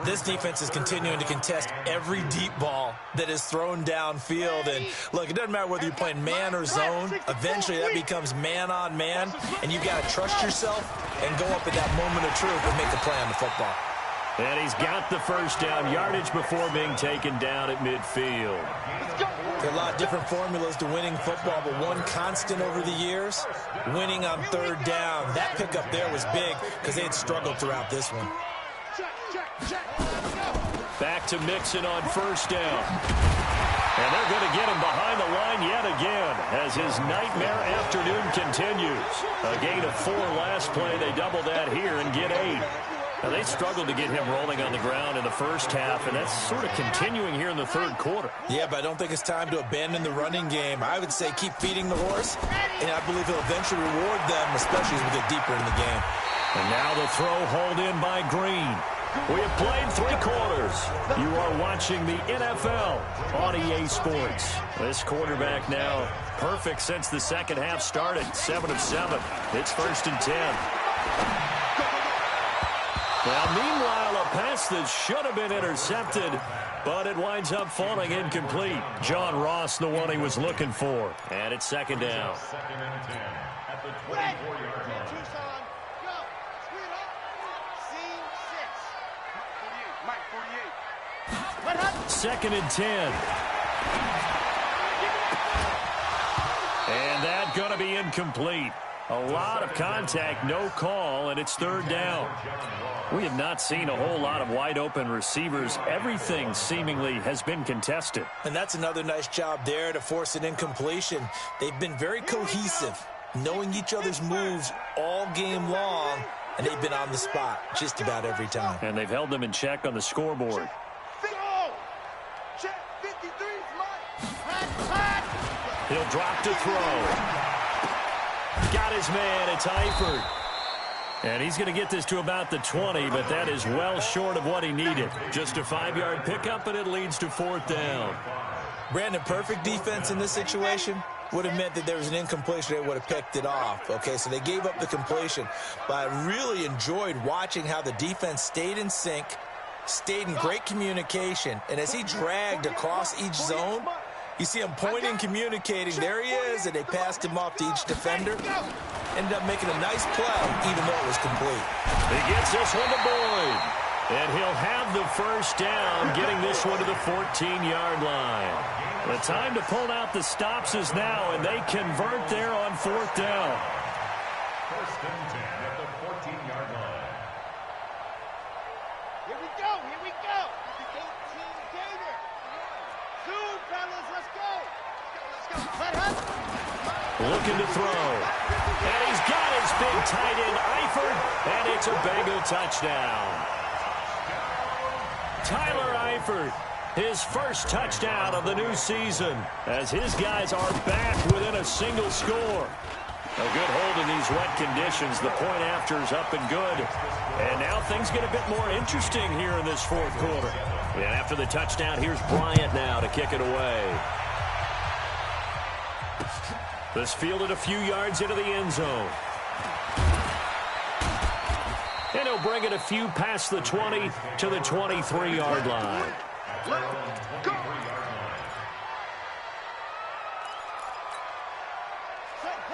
This defense is continuing to contest every deep ball that is thrown downfield. And look, it doesn't matter whether you're playing man or zone. Eventually that becomes man on man, and you've got to trust yourself and go up at that moment of truth and make a play on the football. And he's got the first down, yardage before being taken down at midfield. There are a lot of different formulas to winning football, but one constant over the years, winning on third down. That pickup there was big because they had struggled throughout this one. Back to Mixon on first down. And they're going to get him behind the line yet again as his nightmare afternoon continues. A gain of 4 last play. They double that here and get 8. Now, they struggled to get him rolling on the ground in the first half, and that's sort of continuing here in the third quarter. Yeah, but I don't think it's time to abandon the running game. I would say keep feeding the horse, and I believe he'll eventually reward them, especially as we get deeper in the game. And now the throw hauled in by Green. We have played 3 quarters. You are watching the NFL on EA Sports. This quarterback now perfect since the second half started. 7 of 7. It's 1st and 10. Well, meanwhile, a pass that should have been intercepted, but it winds up falling incomplete. John Ross, the one he was looking for. And it's 2nd down. 2nd and 10 at the 24-yard line. 2nd and 10. And that's going to be incomplete. A lot of contact, no call, and it's 3rd down. We have not seen a whole lot of wide-open receivers. Everything seemingly has been contested. And that's another nice job there to force an incompletion. They've been very cohesive, knowing each other's moves all game long, and they've been on the spot just about every time. And they've held them in check on the scoreboard. He'll drop to throw. Got his man. It's Eifert. And he's going to get this to about the 20, but that is well short of what he needed. Just a 5-yard pickup, and it leads to 4th down. Brandon, perfect defense in this situation would have meant that there was an incompletion. They would have picked it off. Okay, so they gave up the completion. But I really enjoyed watching how the defense stayed in sync, stayed in great communication, and as he dragged across each zone, you see him pointing, communicating. There he is, and they passed him off to each defender. Ended up making a nice play, even though it was complete. He gets this one to Boyd. And he'll have the first down, getting this one to the 14-yard line. The time to pull out the stops is now, and they convert there on 4th down. 1st and 10 at the 14-yard line. Here we go, here we go. 18 Gator. Soon, fellas, let's go. Let's go. Looking to throw. And he's got his big tight end, Eifert, and it's a Bengal touchdown. Tyler Eifert, his first touchdown of the new season, as his guys are back within a single score. A good hold in these wet conditions. The point after is up and good. And now things get a bit more interesting here in this 4th quarter. And after the touchdown, here's Bryant now to kick it away. This fielded a few yards into the end zone. And he'll bring it a few past the 20 to the 23-yard line.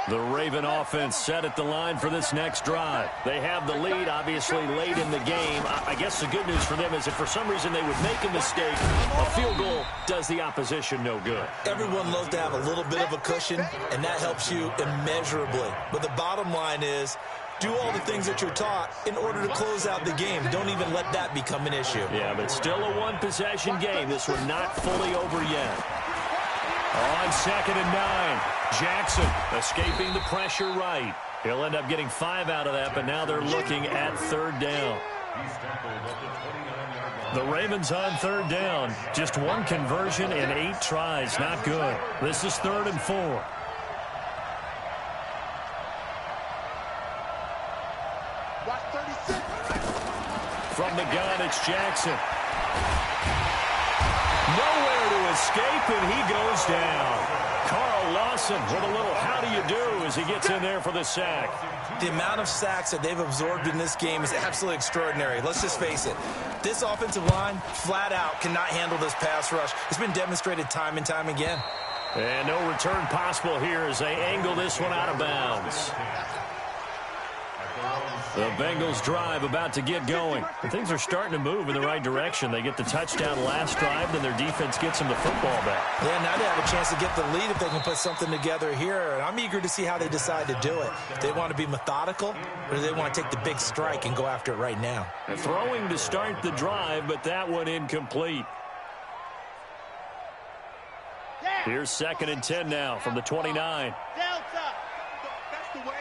The Raven offense set at the line for this next drive. They have the lead, obviously, late in the game. I guess the good news for them is if for some reason they would make a mistake, a field goal does the opposition no good. Everyone loves to have a little bit of a cushion, and that helps you immeasurably. But the bottom line is, do all the things that you're taught in order to close out the game. Don't even let that become an issue. Yeah, but still a one-possession game. This one not fully over yet. On 2nd and 9, Jackson escaping the pressure right. He'll end up getting 5 out of that, but now they're looking at 3rd down. The Ravens on 3rd down. Just one conversion in 8 tries. Not good. This is 3rd and 4. From the gun, it's Jackson. Nowhere to escape, and he goes down. Carl Lawson with a little how do you do as he gets in there for the sack. The amount of sacks that they've absorbed in this game is absolutely extraordinary. Let's just face it. This offensive line, flat out, cannot handle this pass rush. It's been demonstrated time and time again. And no return possible here as they angle this one out of bounds. The Bengals drive about to get going. And things are starting to move in the right direction. They get the touchdown last drive, then their defense gets them the football back. Yeah, now they have a chance to get the lead if they can put something together here. And I'm eager to see how they decide to do it. Do they want to be methodical, or do they want to take the big strike and go after it right now? Throwing to start the drive, but that one incomplete. Here's 2nd and 10 now from the 29. Delta. That's the way.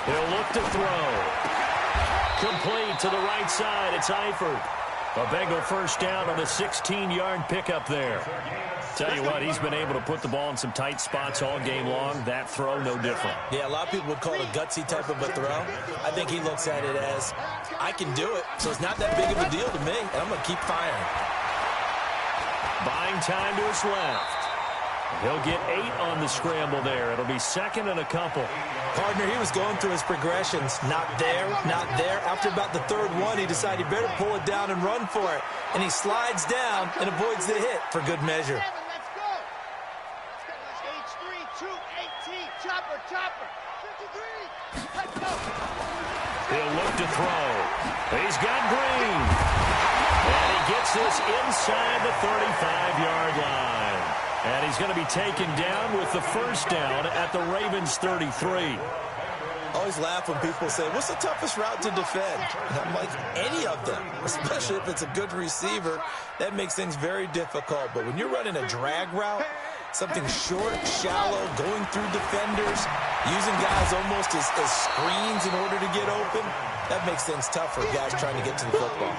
He'll look to throw. Complete to the right side. It's Eifert. A Bengal first down on the 16-yard pickup there. Tell you what, he's been able to put the ball in some tight spots all game long. That throw, no different. Yeah, a lot of people would call it a gutsy type of a throw. I think he looks at it as, I can do it, so it's not that big of a deal to me, and I'm going to keep firing. Buying time to his left. He'll get 8 on the scramble there. It'll be 2nd and a couple. Partner, he was going through his progressions. Not there, not there. After about the 3rd one, he decided he better pull it down and run for it. And he slides down and avoids the hit for good measure. Let's go. H3, 218, chopper, 53. Let's go. He'll look to throw. He's got Green. And he gets this inside the 35-yard line. And he's going to be taken down with the first down at the Ravens' 33. Always laugh when people say, what's the toughest route to defend? And I'm like, any of them, especially if it's a good receiver. That makes things very difficult. But when you're running a drag route, something short, shallow, going through defenders, using guys almost as screens in order to get open, that makes things tough for guys trying to get to the football.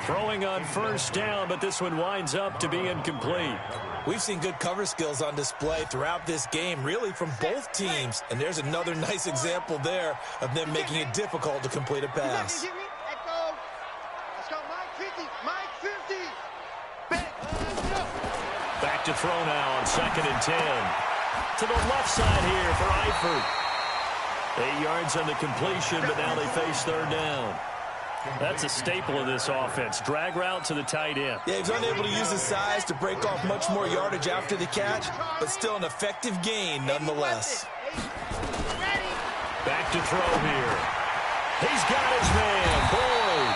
Throwing on first down, but this one winds up to be incomplete. We've seen good cover skills on display throughout this game, really from both teams. And there's another nice example there of them making it difficult to complete a pass. Let's go, Mike 50, Mike 50. Back to throw now on 2nd and 10. To the left side here for Eifert. 8 yards on the completion, but now they face 3rd down. That's a staple of this offense. Drag route to the tight end. Yeah, he's unable to use his size to break off much more yardage after the catch, but still an effective gain nonetheless. Back to throw here. He's got his man, Boyd.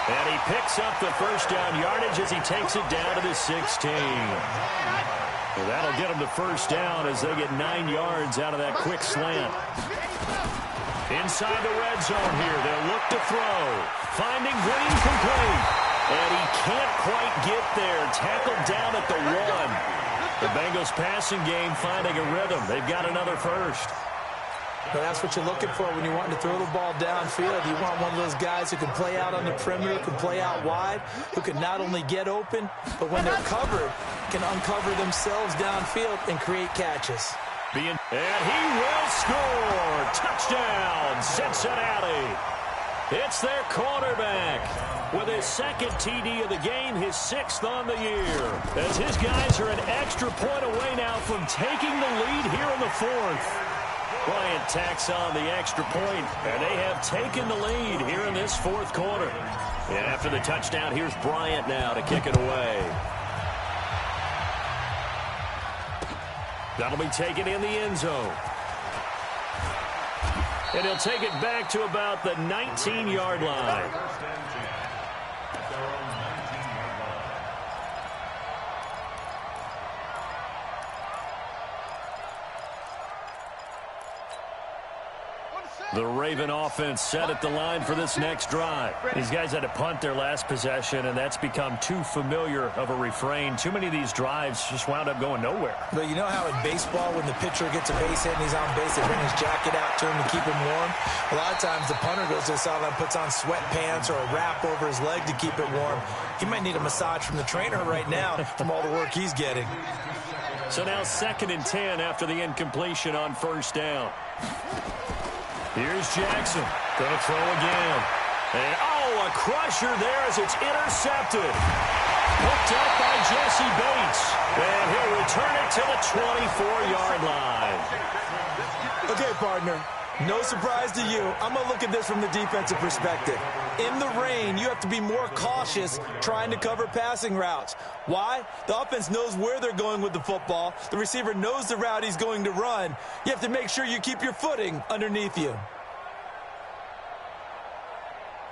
And he picks up the first down yardage as he takes it down to the 16. Well, that'll get him the first down as they get 9 yards out of that quick slant. Inside the red zone here, they'll look to throw. Finding Green complete. And he can't quite get there. Tackled down at the 1. The Bengals passing game finding a rhythm. They've got another first. But that's what you're looking for when you want to throw the ball downfield. You want one of those guys who can play out on the perimeter, can play out wide, who can not only get open, but when they're covered, can uncover themselves downfield and create catches. And he will score. Touchdown, Cincinnati. It's their quarterback with his 2nd TD of the game, his 6th on the year. As his guys are an extra point away now from taking the lead here in the 4th. Bryant tacks on the extra point, and they have taken the lead here in this 4th quarter. And after the touchdown, here's Bryant now to kick it away. That'll be taken in the end zone. And he'll take it back to about the 19-yard line. The Raven offense set at the line for this next drive. These guys had to punt their last possession, and that's become too familiar of a refrain. Too many of these drives just wound up going nowhere. But you know how in baseball, when the pitcher gets a base hit and he's on base, they bring his jacket out to him to keep him warm? A lot of times the punter goes to the sideline, puts on sweatpants or a wrap over his leg to keep it warm. He might need a massage from the trainer right now from all the work he's getting. So now 2nd and 10 after the incompletion on first down. Here's Jackson. Going to throw again. And, a crusher there as it's intercepted. Hooked up by Jesse Bates. And he'll to the 24-yard line. Okay, partner. No surprise to you. I'm going to look at this from the defensive perspective. In the rain, you have to be more cautious trying to cover passing routes. Why? The offense knows where they're going with the football. The receiver knows the route he's going to run. You have to make sure you keep your footing underneath you.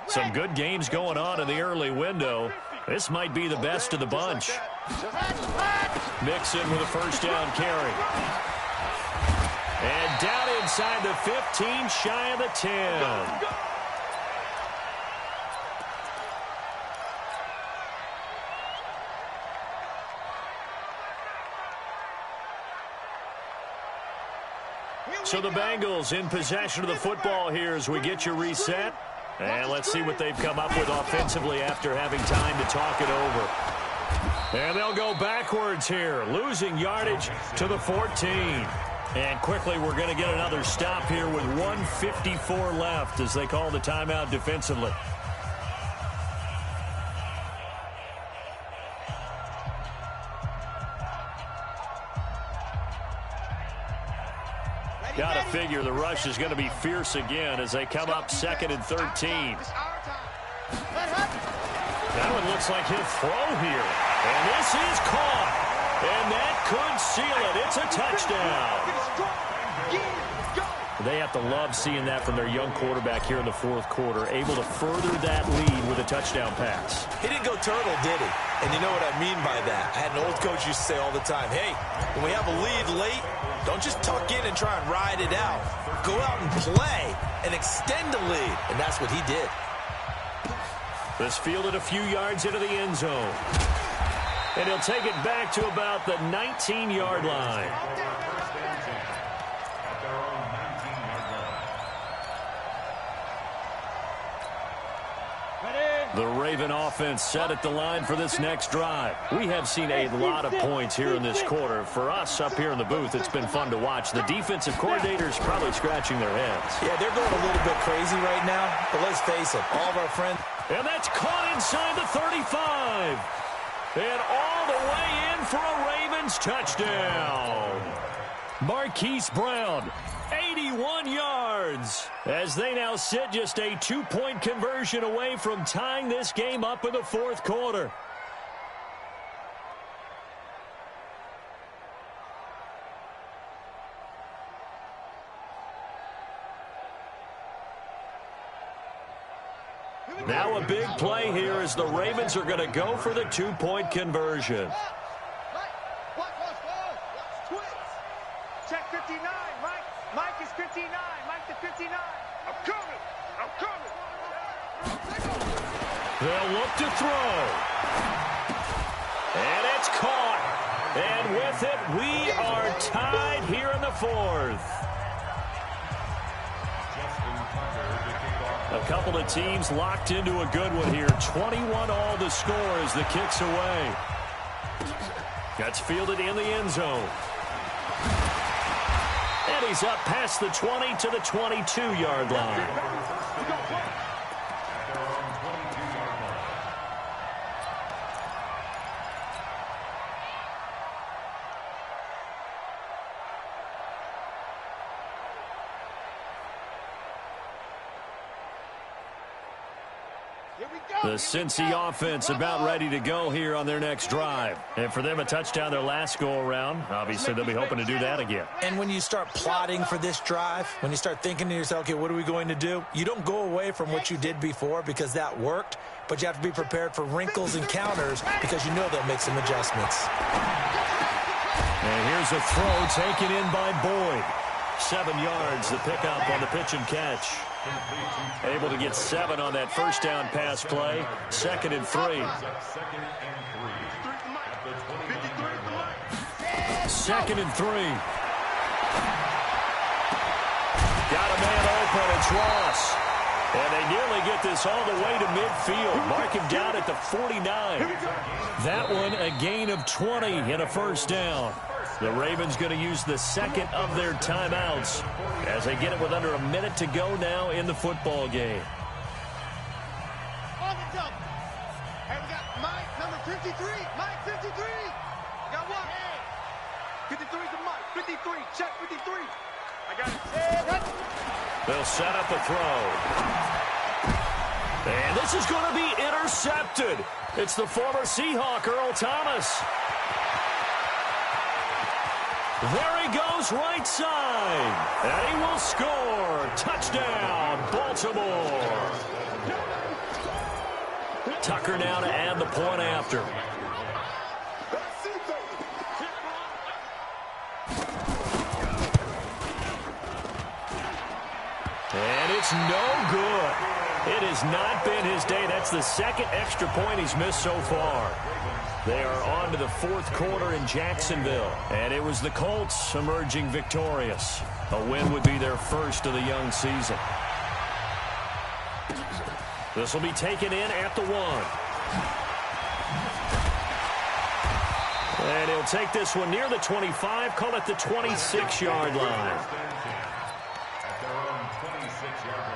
Some good games going on in the early window. This might be the best of the bunch. Mixon with a first down carry. And down inside the 15, shy of the 10. So the Bengals in possession of the football here as we get you reset. And let's see what they've come up with offensively after having time to talk it over. And they'll go backwards here, losing yardage to the 14. And quickly, we're going to get another stop here with 1:54 left as they call the timeout defensively. Got to figure the rush is going to be fierce again as they come up 2nd and 13. That one looks like he'll throw here. And this is caught. And that could seal it. It's a touchdown. They have to love seeing that from their young quarterback here in the fourth quarter, able to further that lead with a touchdown pass. He didn't go turtle, did he? And you know what I mean by that. I had an old coach used to say all the time, hey, when we have a lead late, don't just tuck in and try and ride it out. Go out and play and extend the lead. And that's what he did. This fielded a few yards into the end zone. And he'll take it back to about the 19-yard line. The Raven offense set at the line for this next drive. We have seen a lot of points here in this quarter. For us up here in the booth, it's been fun to watch. The defensive coordinators probably scratching their heads. Yeah, they're going a little bit crazy right now. But let's face it, all of our friends. And that's caught inside the 35. And all the way in for a Ravens touchdown. Marquise Brown, 81 yards, as they now sit just a 2-point conversion away from tying this game up in the fourth quarter. Now a big play here as the Ravens are going to go for the 2-point conversion. Check 59. Mike is 59. Mike to 59. I'm coming. They'll look to throw. And it's caught. And with it, we are tied here in the fourth. A couple of teams locked into a good one here. 21 all to score as the kick's away. Gets fielded in the end zone. And he's up past the 20 to the 22-yard line. The Cincy offense about ready to go here on their next drive. And for them, a touchdown their last go-around. Obviously, they'll be hoping to do that again. And when you start plotting for this drive, when you start thinking to yourself, okay, what are we going to do? You don't go away from what you did before because that worked, but you have to be prepared for wrinkles and counters because you know they'll make some adjustments. And here's a throw taken in by Boyd. 7 yards, the pickup on the pitch and catch. Able to get 7 on that first down pass play. 2nd and 3. 2nd and 3. Got a man open. It's Ross. And they nearly get this all the way to midfield. Mark him down at the 49. That one a gain of 20 and a first down. The Ravens going to use the second of their timeouts as they get it with under a minute to go now in the football game. On the double. And we got Mike, number 53. Mike, 53. Got one. 53. Check 53. I got it. They'll set up the throw. And this is going to be intercepted. It's the former Seahawk, Earl Thomas. There he goes, right side. And he will score. Touchdown, Baltimore. Tucker now to add the point after. And it's no good. It has not been his day. That's the second extra point he's missed so far. They are on to the fourth quarter in Jacksonville. And it was the Colts emerging victorious. A win would be their first of the young season. This will be taken in at the 1. And he'll take this one near the 25, call it the 26-yard line. At their own 26-yard line.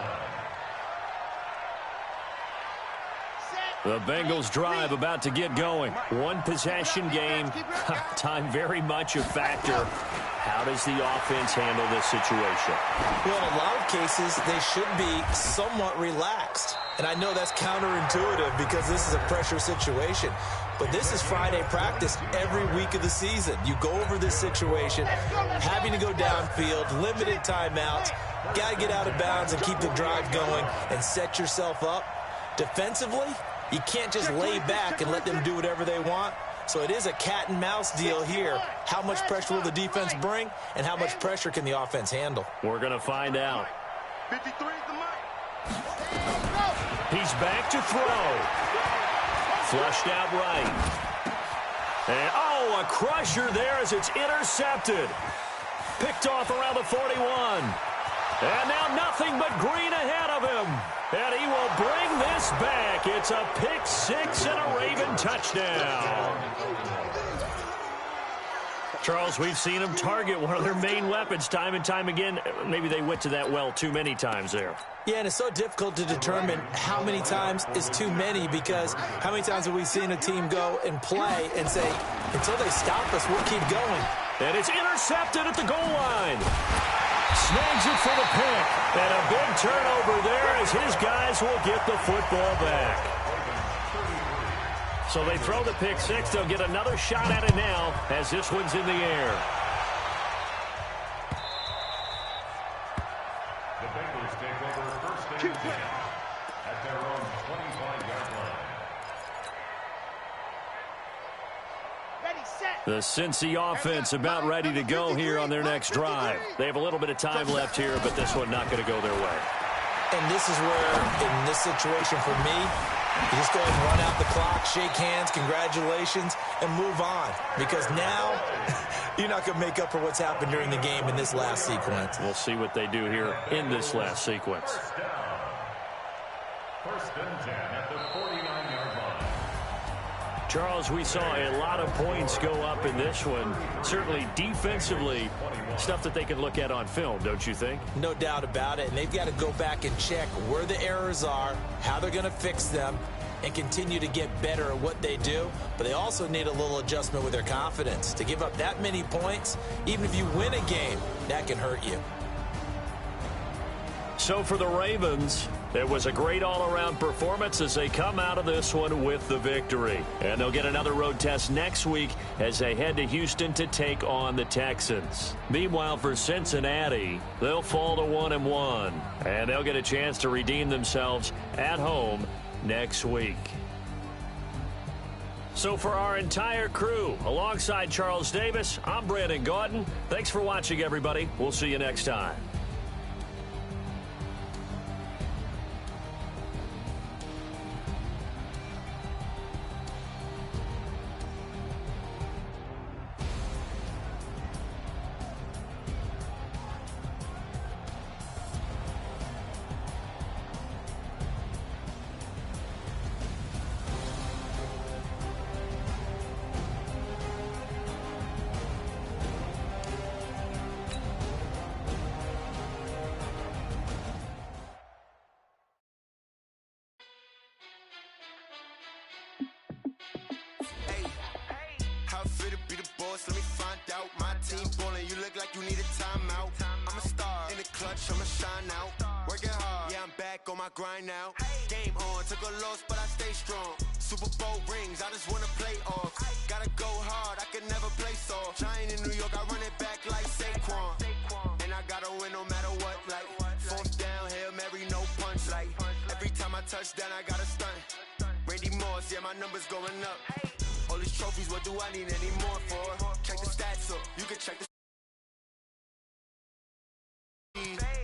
The Bengals drive about to get going. One possession game. Time very much a factor. How does the offense handle this situation? Well, in a lot of cases, they should be somewhat relaxed. And I know that's counterintuitive because this is a pressure situation. But this is Friday practice every week of the season. You go over this situation, having to go downfield, limited timeouts, got to get out of bounds and keep the drive going and set yourself up. Defensively, you can't just lay back and let them do whatever they want. So it is a cat and mouse deal here. How much pressure will the defense bring, and how much pressure can the offense handle? We're going to find out. 53 is the mic. He's back to throw. Flushed out right. And, oh, a crusher there as it's intercepted. Picked off around the 41. And now nothing but green ahead of him. And he will bring this back. It's a pick six and a Raven touchdown. Charles, we've seen them target one of their main weapons time and time again. Maybe they went to that well too many times there. Yeah, and it's so difficult to determine how many times is too many, because how many times have we seen a team go and play and say, until they stop us, we'll keep going. And it's intercepted at the goal line. Snags it for the pick. And a big turnover there as his guys will get the football back. So they throw the pick six. They'll get another shot at it now as this one's in the air. The Bengals take over first and 10 at their own 25-yard line. The Cincy offense about ready to go here on their next drive. They have a little bit of time left here, but this one not going to go their way. And this is where, in this situation for me, you just go ahead and run out the clock, shake hands, congratulations, and move on. Because now, you're not going to make up for what's happened during the game in this last sequence. We'll see what they do here in this last sequence. First and 10 at the 49-yard line. Charles, we saw a lot of points go up in this one. Certainly defensively, stuff that they can look at on film, don't you think? No doubt about it. And they've got to go back and check where the errors are, how they're going to fix them, and continue to get better at what they do. But they also need a little adjustment with their confidence. To give up that many points, even if you win a game, that can hurt you. So for the Ravens, it was a great all-around performance as they come out of this one with the victory. And they'll get another road test next week as they head to Houston to take on the Texans. Meanwhile, for Cincinnati, they'll fall to 1-1. And they'll get a chance to redeem themselves at home next week. So for our entire crew, alongside Charles Davis, I'm Brandon Gaudin. Thanks for watching, everybody. We'll see you next time. be the boss, let me find out. My team ballin', you look like you need a timeout. I'm a star, in the clutch, I'ma shine out. Working hard, yeah, I'm back on my grind now. Game on, took a loss, but I stay strong. Super Bowl rings, I just wanna play off. Gotta go hard, I can never play soft. Giant in New York, I run it back like Saquon. And I gotta win no matter what, like fourth down, Hail Mary, no punch. Like every time I touch down, I gotta stunt. Randy Moss, yeah, my numbers going up. All these trophies, what do I need any more for? Check the stats up, you can check the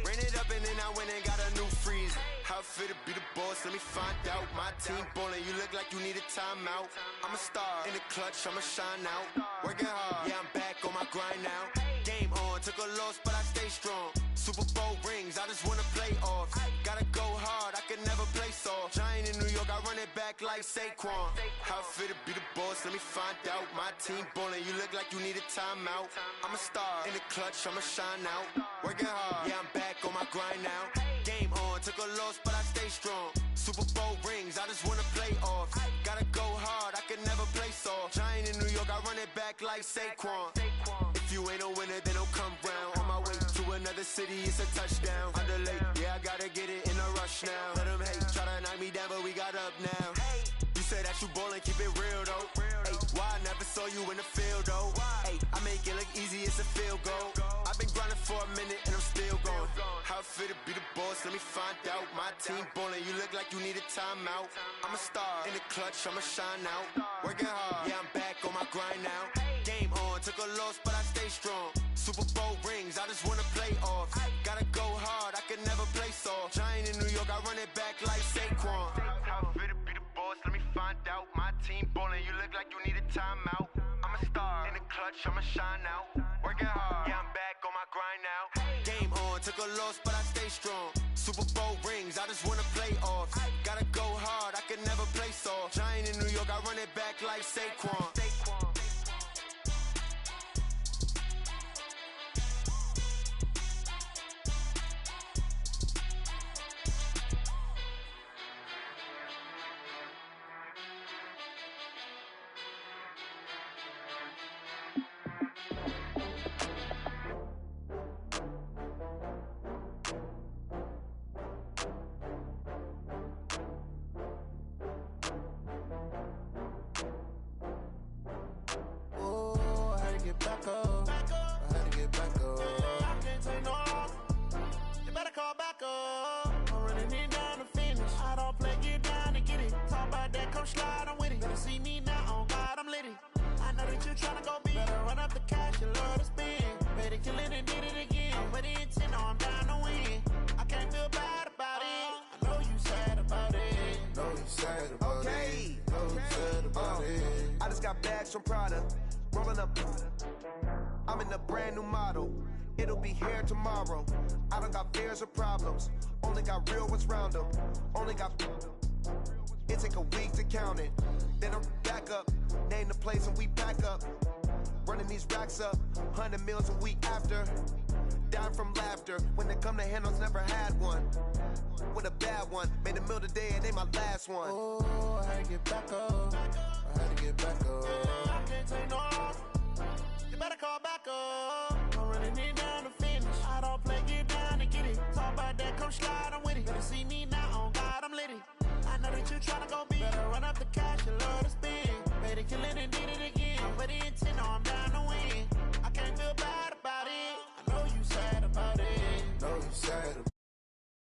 ran it up and then I went and got a new freeze. How fit to be the boss, let me find out. My team ballin', you look like you need a timeout. I'm a star, in the clutch, I'ma shine out. Working hard, yeah, I'm back on my grind now. Game on, took a loss, but I stay strong. Super Bowl rings, I just wanna play off. Gotta go hard, I can never play soft. Giant in New York, I run it back like Saquon. How fit to be the boss, let me find out. My team ballin', you look like you need a timeout. I'm a star, in the clutch, I'ma shine out. Working hard, yeah, I'm back on my grind now. Game on, took a loss, but I stay strong. Super Bowl rings, I just wanna play off. Gotta go hard, I can never play soft. Giant in New York, I run it back like Saquon. If you ain't a winner, then don't come round. On my way to another city, it's a touchdown. Underlay, yeah, I gotta get it in a rush now. Let them hate, try to knock me down, but we got up now. You say that you ballin', keep it real though. Hey, why I never saw you in the field though? Hey, I make it look easy, it's a field goal. I've been grinding for a minute and I'm still going. How fit to be the boss, let me find out. My team ballin', you look like you need a timeout. I'm a star, in the clutch, I'ma shine out. Working hard, yeah, I'm back on my grind now. Game on, took a loss, but I stay strong. Super Bowl rings, I just wanna play off. Gotta go hard, I can never play soft. Giant in New York, I run it back like Saquon. How fit to be the boss, let me find out. My team ballin', you look like you need a timeout. I'm a star, in the clutch, I'ma shine out. Working hard, yeah, I'm back on my grind now. Game on, took a loss, but I stay strong. Super Bowl rings, I just wanna play off. Gotta go hard, I can never play soft. Giant in New York, I run it back like Saquon. Back up. I had to get back up. I can't take no loss. You better call back up. I'm running it down to finish. I don't play, get down to get it. Talk about that, come slide, I'm with it. Better see me now, on God, I'm litty. I know that you tryna go big. Better run up the cash, you love to spend. Better kill it and did it again. I'm with the intent, no, I'm down to win. I can't feel bad about it. I know you sad about it. Know you sad about it. Know you sad about it. I just got bags from Prada. Rolling up, I'm in a brand new model. It'll be here tomorrow. I don't got fears or problems. Only got real ones round them. Only got. It take a week to count it. Then I'm back up. Name the place and we back up. Running these racks up. 100 meals a week after. Down from laughter. When they come to handles, never had one. With a bad one. Made a meal today and they my last one. Oh, I had to get back up. I had to get back up. I can't take no loss. You better call back up. I'm running it down to finish. I don't play, get down to get it. Talk about that, come slide, I'm with it. Better see me now, on God, I'm litty. I know that you tryna go big. Better run up the cash, you love to spend.